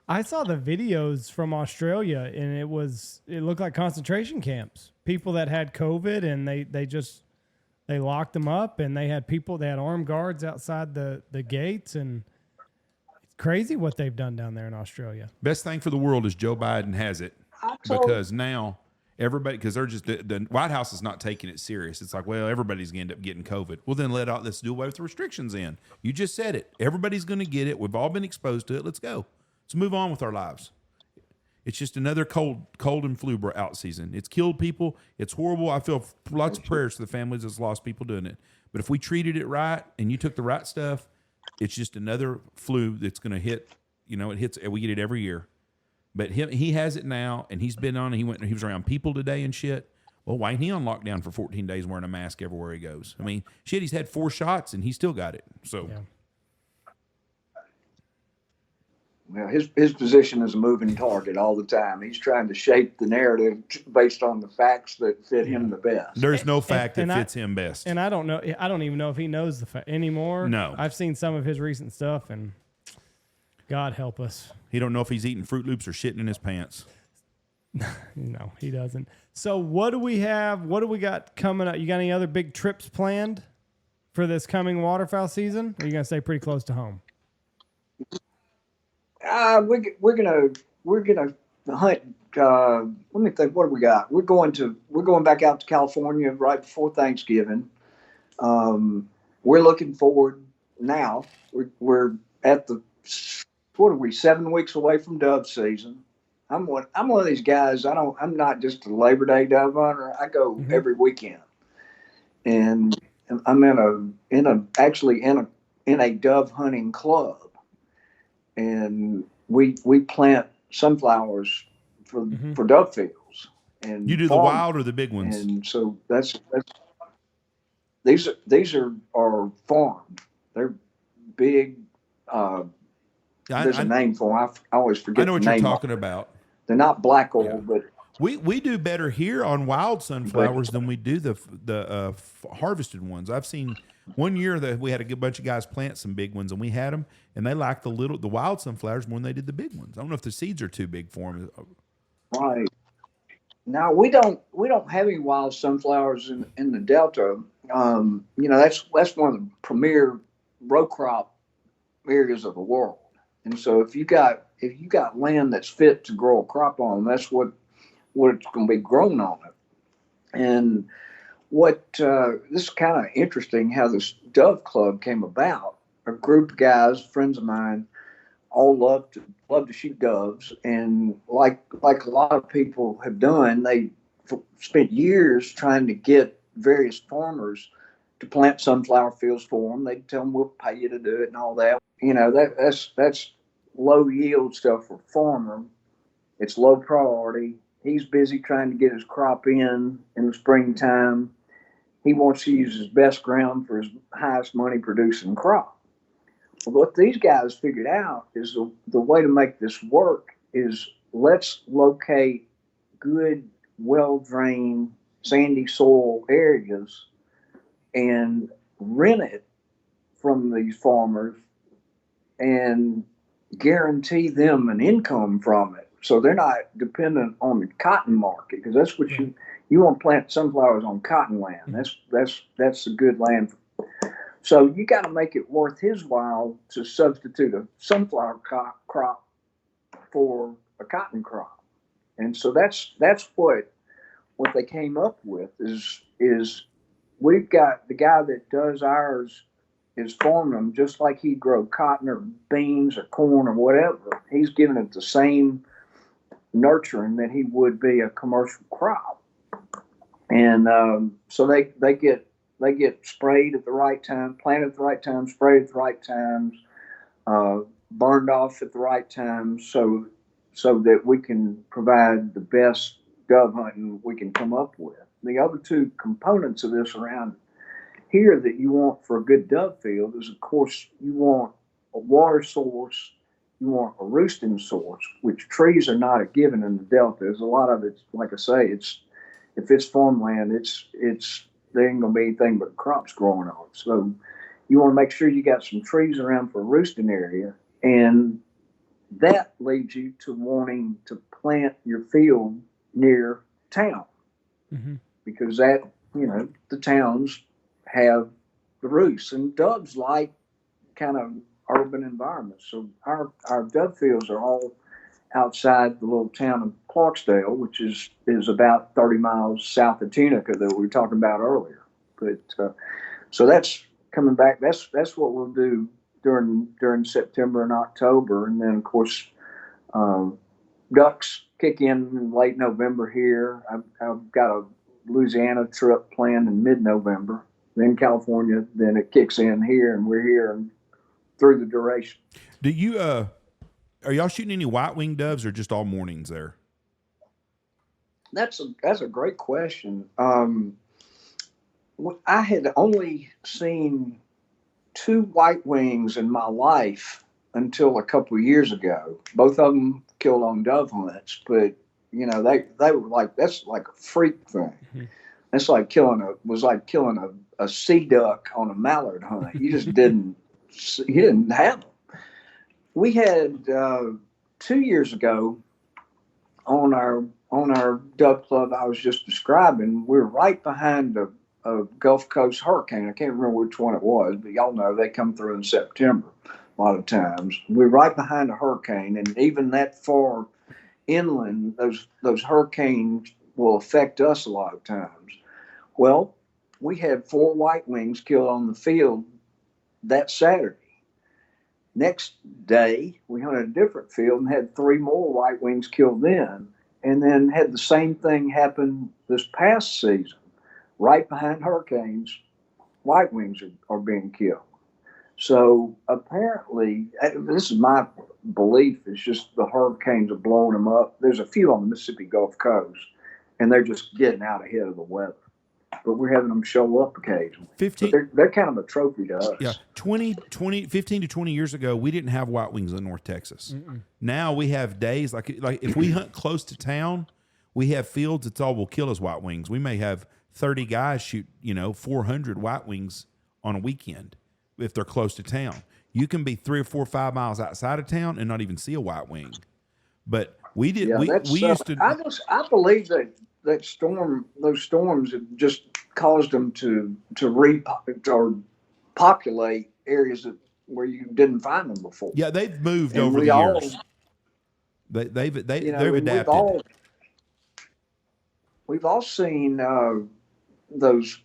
I saw the videos from Australia, and it looked like concentration camps. People that had COVID, and they locked them up, and they had armed guards outside the gates, and it's crazy what they've done down there in Australia. Best thing for the world is Joe Biden has it, because now everybody, because they're just, the White House is not taking it serious. It's like, well, everybody's going to end up getting COVID. Well, then let's do away with the restrictions in. You just said it. Everybody's going to get it. We've all been exposed to it. Let's go. Let's move on with our lives. It's just another cold and flu out season. It's killed people. It's horrible. I feel lots of prayers to the families that's lost people doing it. But if we treated it right and you took the right stuff, it's just another flu that's going to hit. It hits. We get it every year. But he has it now, and he's been on. He was around people today and shit. Well, why ain't he on lockdown for 14 days wearing a mask everywhere he goes? I mean, shit, he's had 4 shots and he still got it. So. Yeah. Well, his position is a moving target all the time. He's trying to shape the narrative based on the facts that fit him the best. There's no fact that fits him best. And I don't know. I don't even know if he knows the fact anymore. No. I've seen some of his recent stuff, and God help us. He don't know if he's eating Fruit Loops or shitting in his pants. No, he doesn't. So what do we have? What do we got coming up? You got any other big trips planned for this coming waterfowl season? Or are you going to stay pretty close to home? We're gonna hunt. Let me think. What do we got? We're going back out to California right before Thanksgiving. We're looking forward now. We're at the, what are we, 7 weeks away from dove season. I'm one of these guys. I'm not just a Labor Day dove hunter. I go every weekend, and I'm actually in a dove hunting club. And we plant sunflowers for dove fields. And you do the wild or the big ones? And so these are farmed. They're big. There's a name for them. I always forget. I know what the you're name talking about. They're not black oil, but we do better here on wild sunflowers than we do the harvested ones. I've seen. One year that we had a good bunch of guys plant some big ones, and we had them, and they liked the wild sunflowers more than they did the big ones. I don't know if the seeds are too big for them. Right. Now we don't have any wild sunflowers in the Delta. That's one of the premier row crop areas of the world, and so if you got land that's fit to grow a crop on, that's what it's going to be grown on it, and. This is kind of interesting how this dove club came about. A group of guys, friends of mine, all love to shoot doves, and like a lot of people have done, they spent years trying to get various farmers to plant sunflower fields for them. They'd tell them, we'll pay you to do it and all that. That's low yield stuff for a farmer. It's low priority. He's busy trying to get his crop in the springtime. He wants to use his best ground for his highest money producing crop. Well, what these guys figured out is the way to make this work is let's locate good, well drained, sandy soil areas and rent it from these farmers and guarantee them an income from it. So they're not dependent on the cotton market, because that's what you want to plant sunflowers on cotton land. That's a good land. So you got to make it worth his while to substitute a sunflower crop for a cotton crop. And so that's what they came up with is we've got the guy that does ours is farming them just like he'd grow cotton or beans or corn or whatever. He's giving it the same nurturing that he would be a commercial crop. And so they get sprayed at the right time, planted at the right time, sprayed at the right times, burned off at the right time, so that we can provide the best dove hunting we can come up with. The other two components of this around here that you want for a good dove field is, of course, you want a water source, you want a roosting source, which trees are not a given in the Delta. There's a lot of it, like I say, if it's farmland, there ain't gonna be anything but crops growing on it. So you want to make sure you got some trees around for a roosting area, and that leads you to wanting to plant your field near town, because that, the towns have the roosts, and doves like kind of urban environments. So our dove fields are all outside the little town of Clarksdale, which is about 30 miles south of Tunica that we were talking about earlier. But so that's coming back. That's what we'll do during September and October, and then of course ducks kick in late November here. I've got a Louisiana trip planned in mid-November. Then California, then it kicks in here, and we're here through the duration. Do you are y'all shooting any white-winged doves or just all mornings there? That's a great question. I had only seen 2 white wings in my life until a couple of years ago. Both of them killed on dove hunts, but they were like, that's like a freak thing. That's like killing a sea duck on a mallard hunt. You just didn't have them. We had 2 years ago on our dove club I was just describing. We were right behind a Gulf Coast hurricane. I can't remember which one it was, but y'all know they come through in September a lot of times. We're right behind a hurricane, and even that far inland, those hurricanes will affect us a lot of times. Well, we had 4 white wings killed on the field that Saturday. Next day, we hunted a different field and had 3 more white wings killed then, and then had the same thing happen this past season. Right behind hurricanes, white wings are being killed. So apparently, this is my belief, it's just the hurricanes are blowing them up. There's a few on the Mississippi Gulf Coast, and they're just getting out ahead of the weather. But we're having them show up occasionally. 15, they're kind of a trophy to us. Yeah, 15 to 20 years ago, we didn't have white wings in North Texas. Now we have days, like if we hunt close to town, we have fields that's all will kill us white wings. We may have 30 guys shoot, 400 white wings on a weekend if they're close to town. You can be 3 or 4 or 5 miles outside of town and not even see a white wing. But we did. Yeah, we used to. I believe that those storms have just caused them to populate areas where you didn't find them before. Yeah, they've moved over the years. They've adapted. We've all seen those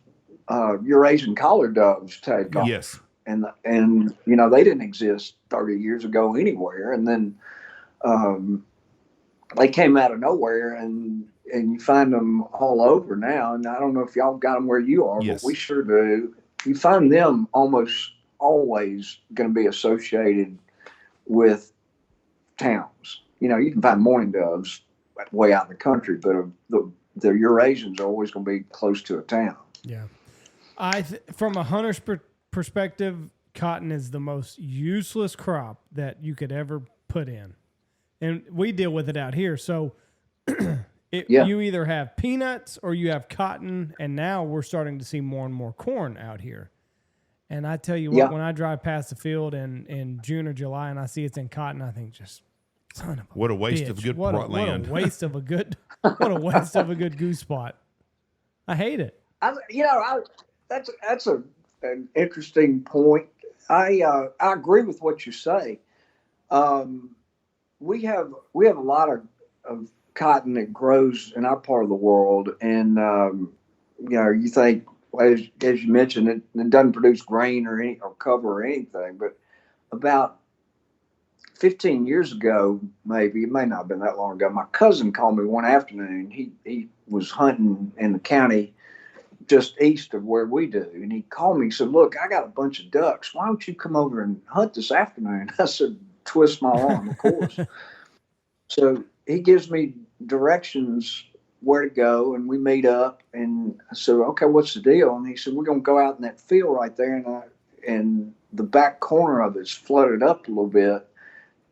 Eurasian collared doves take off. Yes. And they didn't exist 30 years ago anywhere, and then they came out of nowhere, and you find them all over now. And I don't know if y'all got them where you are, yes, but we sure do. You find them almost always going to be associated with towns. You can find mourning doves way out in the country, but the Eurasians are always going to be close to a town. Yeah. From a hunter's perspective, cotton is the most useless crop that you could ever put in. And we deal with it out here. So you either have peanuts or you have cotton, and now we're starting to see more and more corn out here. And I tell you what, when I drive past the field in June or July and I see it's in cotton, I think just son of a what a waste bitch. of good What land. a waste of a good goose spot. I hate it. That's an interesting point. I agree with what you say. We have a lot of cotton that grows in our part of the world, and you think, as you mentioned, it doesn't produce grain or cover or anything. But about 15 years ago, maybe, it may not have been that long ago, my cousin called me one afternoon. He was hunting in the county just east of where we do, and he called me and said, "Look, I got a bunch of ducks. Why don't you come over and hunt this afternoon?" I said, "Twist my arm, of course." So he gives me directions where to go, and we meet up, and I said, "Okay, what's the deal?" And he said, "We're going to go out in that field right there, and the back corner of it's flooded up a little bit,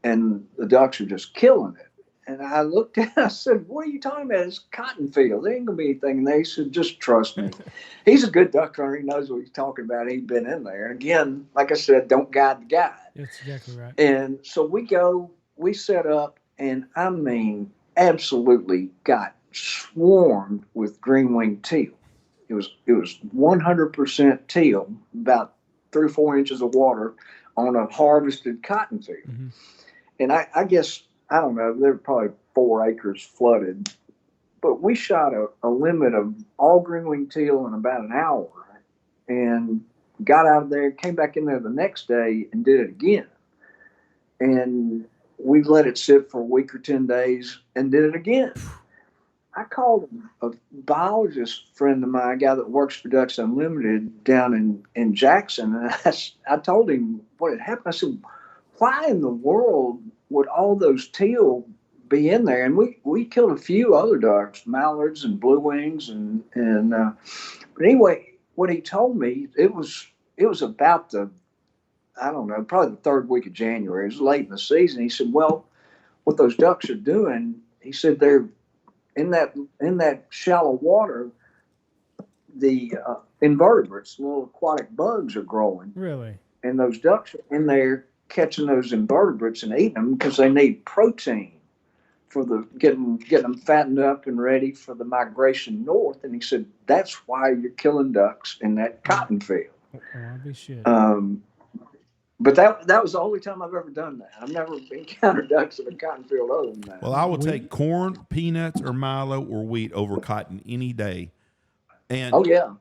and the ducks are just killing it." And I looked at it, I said, "What are you talking about? It's a cotton field. There ain't going to be anything in there." He said, "Just trust me." He's a good duck hunter. He knows what he's talking about. He's been in there. And again, like I said, don't guide the guide. That's exactly right. And so we set up, and I mean, absolutely got swarmed with green-winged teal. It was 100% teal, about 3 or 4 inches of water on a harvested cotton field. Mm-hmm. And I guess, I don't know, there were probably 4 acres flooded, but we shot a limit of all green-winged teal in about an hour, and got out of there, came back in there the next day and did it again. And we let it sit for a week or 10 days and did it again. I called a biologist friend of mine, a guy that works for Ducks Unlimited down in Jackson, and I told him what had happened. I said, "Why in the world would all those teal be in there?" And we killed a few other ducks, mallards and blue wings, but anyway, what he told me, it was about I don't know, probably the 3rd week of January. It was late in the season. He said, "Well, what those ducks are doing," he said, "they're in that shallow water, the invertebrates, little aquatic bugs are growing." Really? And those ducks are in there catching those invertebrates and eating them because they need protein for the getting them fattened up and ready for the migration north. And he said, "That's why you're killing ducks in that cotton field." Oh, I'll be shit. But that was the only time I've ever done that. I've never encountered ducks in a cotton field other than that. Well, I will take corn, peanuts, or milo or wheat over cotton any day. And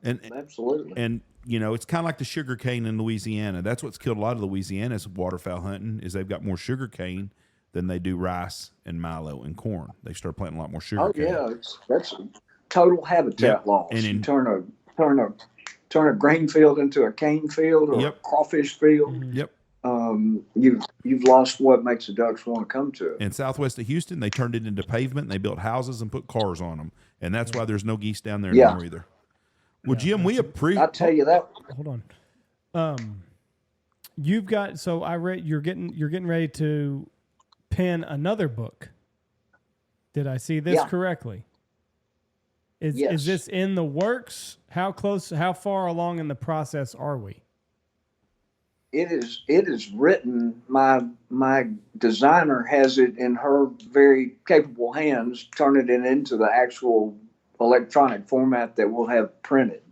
and absolutely. And it's kind of like the sugar cane in Louisiana. That's what's killed a lot of Louisiana's waterfowl hunting, is they've got more sugar cane than they do rice and milo and corn. They start planting a lot more sugar cane. Oh yeah, that's a total habitat loss. And you turn a grain field into a cane field or a crawfish field. Mm-hmm. Yep. You've lost what makes the ducks want to come to it. In southwest of Houston, they turned it into pavement, and they built houses and put cars on them, and that's why there's no geese down there anymore either. Well, Jim, I tell you that. Hold on. You've got, so I read you're getting ready to pen another book. Did I see this correctly? Is this in the works? How far along in the process are we? It is written. My designer has it in her very capable hands, turning it into the actual electronic format that we'll have printed.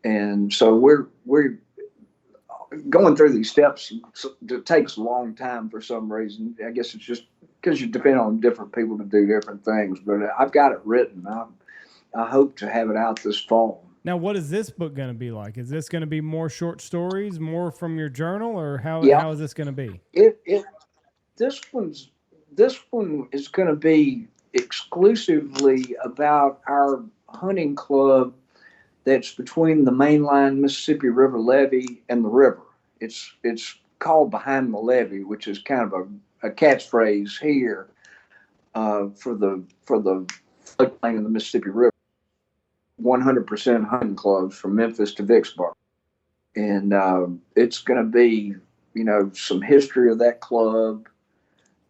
And so we're going through these steps. It takes a long time for some reason. I guess it's just because you depend on different people to do different things. But I've got it written. I hope to have it out this fall. Now, what is this book going to be like? Is this going to be more short stories, more from your journal, or how is this going to be? This one is going to be exclusively about our hunting club that's between the mainline Mississippi River levee and the river. It's called Behind the Levee, which is kind of a catchphrase here. for the floodplain of the Mississippi River. 100% hunting clubs from Memphis to Vicksburg, and it's going to be, some history of that club,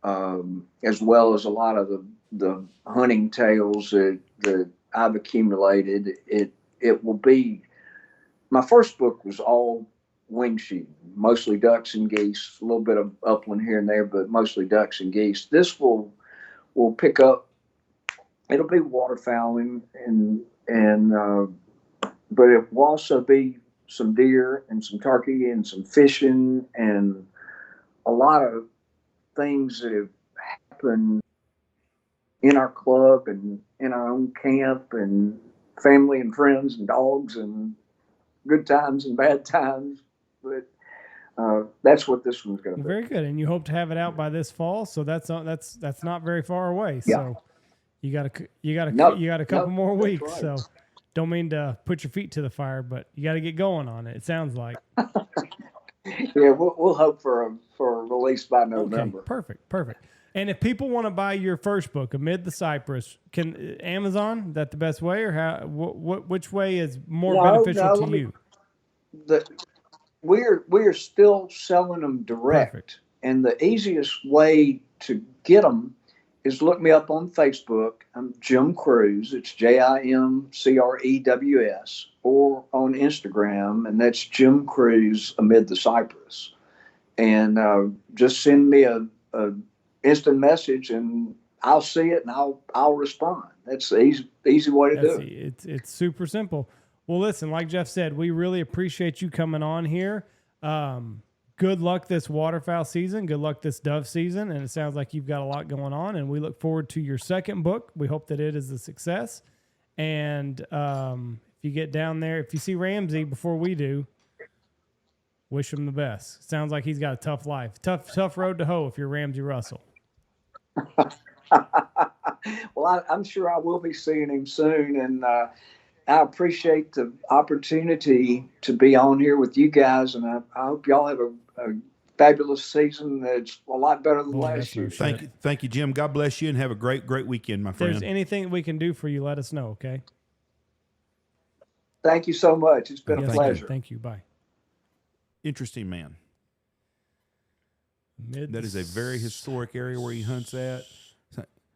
as well as a lot of the hunting tales that I've accumulated. It will be, my first book was all wing shooting, mostly ducks and geese, a little bit of upland here and there, but mostly ducks and geese. This will pick up. It'll be waterfowling but it will also be some deer and some turkey and some fishing and a lot of things that have happened in our club and in our own camp and family and friends and dogs and good times and bad times. But that's what this one's going to be. Very good, and you hope to have it out by this fall, so that's not very far away. Yeah. So you got a couple more weeks. Right. So don't mean to put your feet to the fire, but you got to get going on it. It sounds like. Yeah, we'll hope for a release by November. Okay, perfect. And if people want to buy your first book, Amid the Cypress, can Amazon, is that the best way, or which way is more beneficial to you? We're still selling them direct. Perfect. And the easiest way to get them is look me up on Facebook. I'm Jim Crews. It's JIMCREWS, or on Instagram, and that's Jim Crews Amid the Cypress. And just send me a instant message, and I'll see it and I'll respond. That's the easy way to do it. It's super simple. Well, listen, like Jeff said, we really appreciate you coming on here. Good luck this waterfowl season. Good luck this dove season. And it sounds like you've got a lot going on, and we look forward to your second book. We hope that it is a success. And if you get down there, if you see Ramsey before we do, wish him the best. Sounds like he's got a tough life. Tough road to hoe if you're Ramsey Russell. Well, I'm sure I will be seeing him soon. And I appreciate the opportunity to be on here with you guys. And I hope y'all have a fabulous season that's a lot better than last year. Thank you, Jim. God bless you, and have a great weekend, my friend. If there's anything we can do for you, let us know, okay? Thank you so much. It's been a pleasure. Thank you. Bye. Interesting man. That is a very historic area where he hunts at.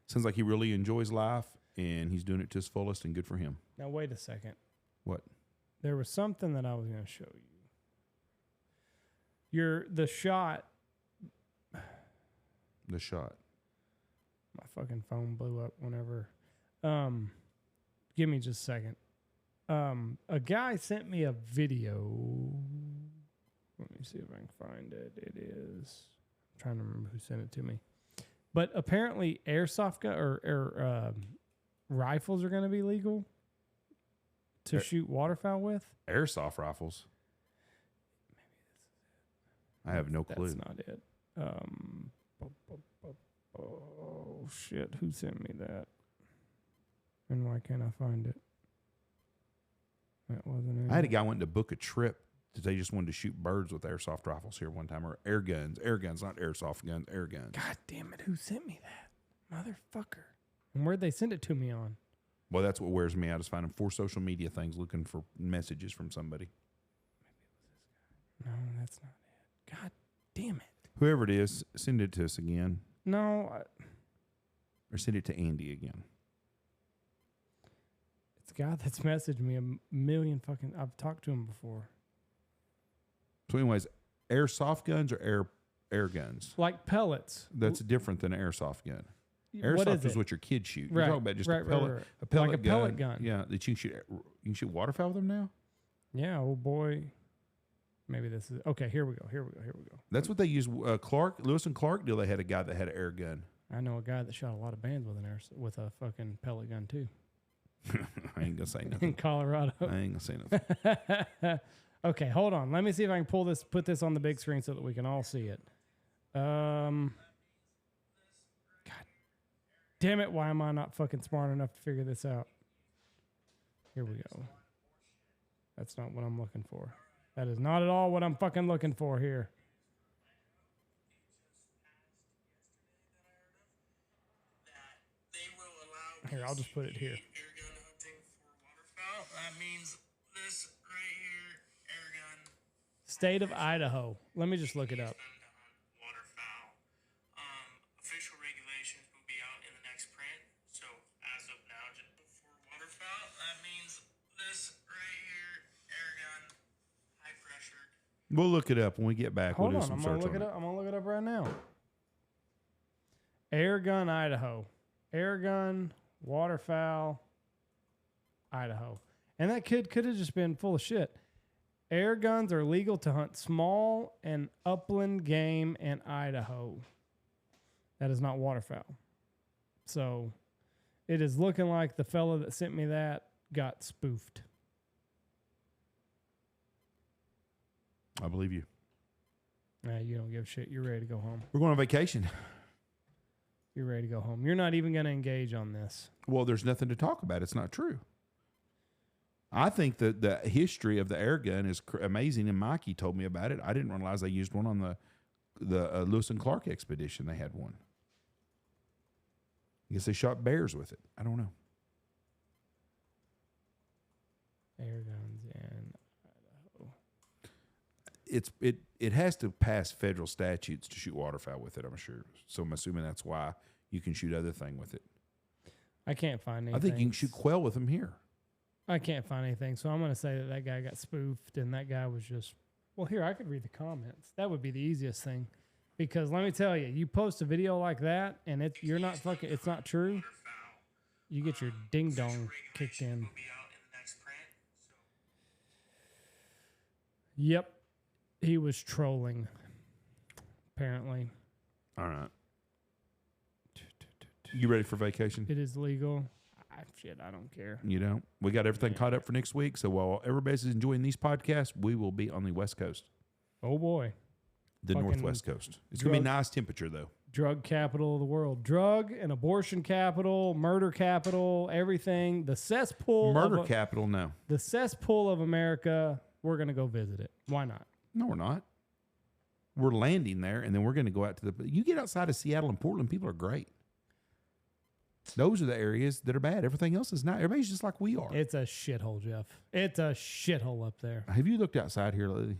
Sounds like he really enjoys life, and he's doing it to his fullest, and good for him. Now, wait a second. What? There was something that I was going to show you. The shot. The shot. My fucking phone blew up whenever. Give me just a second. A guy sent me a video. Let me see if I can find it. It is. I'm trying to remember who sent it to me. But apparently, airsoft or rifles are going to be legal to shoot waterfowl with. Airsoft rifles. I have no clue. That's not it. Oh shit! Who sent me that? And why can't I find it? That wasn't it. I had a guy wanting to book a trip that they just wanted to shoot birds with airsoft rifles here one time, or air guns, not airsoft guns, air guns. God damn it! Who sent me that, motherfucker? And where'd they send it to me on? Well, that's what wears me out, is finding 4 social media things looking for messages from somebody. No, that's not it. God damn it! Whoever it is, send it to us again. No, or send it to Andy again. it's a guy that's messaged me a million fucking. I've talked to him before. So, anyways, airsoft guns or air guns? Like pellets. That's different than an airsoft gun. What Airsoft is is what your kids shoot. Right. You're talking about just Right. a pellet Like a pellet gun. Yeah, that you can shoot. You can shoot waterfowl with them now. Yeah. Oh boy. Maybe this is okay. Here we go. That's what they use. Lewis and Clark deal. They had a guy that had an air gun. I know a guy that shot a lot of bands with a fucking pellet gun too. I ain't gonna say nothing. In Colorado. I ain't gonna say nothing. Okay, hold on. Let me see if I can put this on the big screen so that we can all see it. God damn it! Why am I not fucking smart enough to figure this out? Here we go. That's not what I'm looking for. That is not at all what I'm fucking looking for here. Here, I'll just put it here. Air gun hunting for waterfowl. That means this right here, air gun. State of Idaho. Let me just look it up. Them to hunt waterfowl. Official regulations will be out in the next print. So as of now, just for waterfowl, that means this right here, air gun, high pressured. We'll look it up when we get back. Hold we'll do on, some I'm gonna search look on it up. I'm gonna look it up right now. Air gun, Idaho. Air gun, waterfowl, Idaho. And that kid could have just been full of shit. Air guns are legal to hunt small and upland game in Idaho. That is not waterfowl. So it is looking like the fella that sent me that got spoofed. I believe you. Nah, you don't give a shit. You're ready to go home. We're going on vacation. You're ready to go home. You're not even going to engage on this. Well, there's nothing to talk about. It's not true. I think that the history of the air gun is amazing, and Mikey told me about it. I didn't realize they used one on the Lewis and Clark expedition. They had one. I guess they shot bears with it. I don't know. Air guns in Idaho. It has to pass federal statutes to shoot waterfowl with it, I'm sure. So I'm assuming that's why you can shoot other thing with it. I can't find anything. I think you can shoot quail with them here. I can't find anything, so I'm going to say that guy got spoofed, and that guy was just... Well, here, I could read the comments. That would be the easiest thing. Because let me tell you, you post a video like that, and it's not true, you get your ding-dong kicked in. Will be out in the next print. So Yep. He was trolling, apparently. All right. You ready for vacation? It is legal. Shit, I don't care. You know, we got everything caught up for next week. So while everybody's enjoying these podcasts, we will be on the West Coast, Oh, boy. the Fucking Northwest Coast. It's going to be drug- nice temperature, though. Drug capital of the world. Drug and abortion capital, murder capital, everything. The cesspool. Murder of capital, no. The cesspool of America. We're going to go visit it. Why not? No, we're not. We're landing there, and then we're going to go out to the... You get outside of Seattle and Portland, people are great. Those are the areas that are bad. Everything else is not. Everybody's just like we are. It's a shithole, Jeff. It's a shithole up there. Have you looked outside here lately?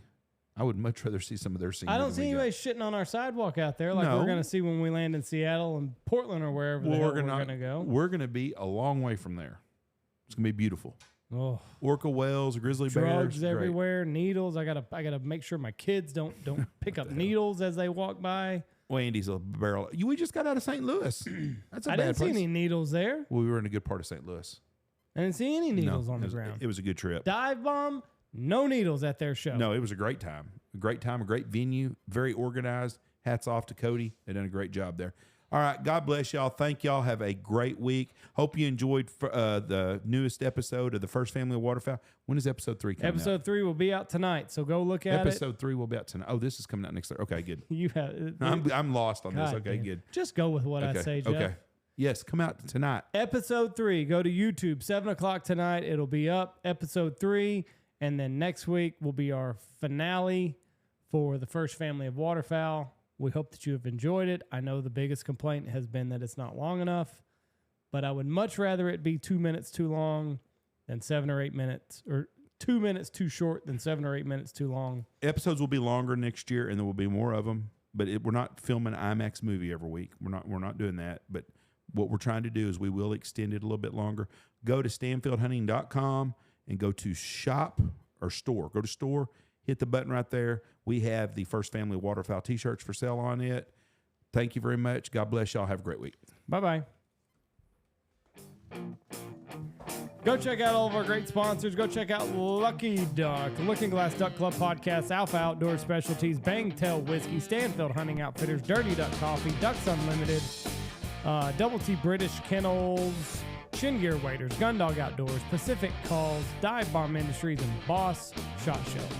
I would much rather see some of their scenery. I don't than see we got. anybody shitting on our sidewalk out there like No. we're going to see when we land in Seattle and Portland or wherever the hell we're going to go. We're going to be a long way from there. It's going to be beautiful. Oh, Orca whales, grizzly drugs bears. great. everywhere, needles. I gotta make sure my kids don't pick up needles as they walk by. Well, Andy's a barrel. We just got out of St. Louis. That's a I bad didn't see place. any needles there. Well, we were in a good part of St. Louis. I didn't see any needles on it the was, ground. It was a good trip. Dive bomb, no needles at their show. No, it was a great time. A great time, a great venue, very organized. Hats off to Cody. They done a great job there. All right. God bless y'all. Thank y'all. Have a great week. Hope you enjoyed the newest episode of the First Family of Waterfowl. When is episode 3 coming out? Episode 3 will be out tonight, so go look at Episode 3 will be out tonight. Oh, this is coming out next Thursday. Okay, good. it. You have. I'm lost on this. God Okay, damn. good. Just go with what Okay. I say, Jeff. Okay. Yes, come out tonight. Episode 3, go to YouTube, 7 o'clock tonight. It'll be up. Episode 3, and then next week will be our finale for the First Family of Waterfowl. We hope that you have enjoyed it. I know the biggest complaint has been that it's not long enough, but I would much rather it be 2 minutes too long than 7 or 8 minutes, or 2 minutes too short than 7 or 8 minutes too long. Episodes will be longer next year, and there will be more of them. But we're not filming an IMAX movie every week. We're not doing that. But what we're trying to do is we will extend it a little bit longer. Go to StanfieldHunting.com and go to shop or store. Go to store. Hit the button right there. We have the First Family Waterfowl t-shirts for sale on it. Thank you very much. God bless y'all. Have a great week. Bye-bye. Go check out all of our great sponsors. Go check out Lucky Duck, Looking Glass Duck Club Podcast, Alpha Outdoor Specialties, Bangtail Whiskey, Stanfield Hunting Outfitters, Dirty Duck Coffee, Ducks Unlimited, Double T British Kennels, Shin Gear Waders, Gundog Outdoors, Pacific Calls, Dive Bomb Industries, and Boss Shot Shells.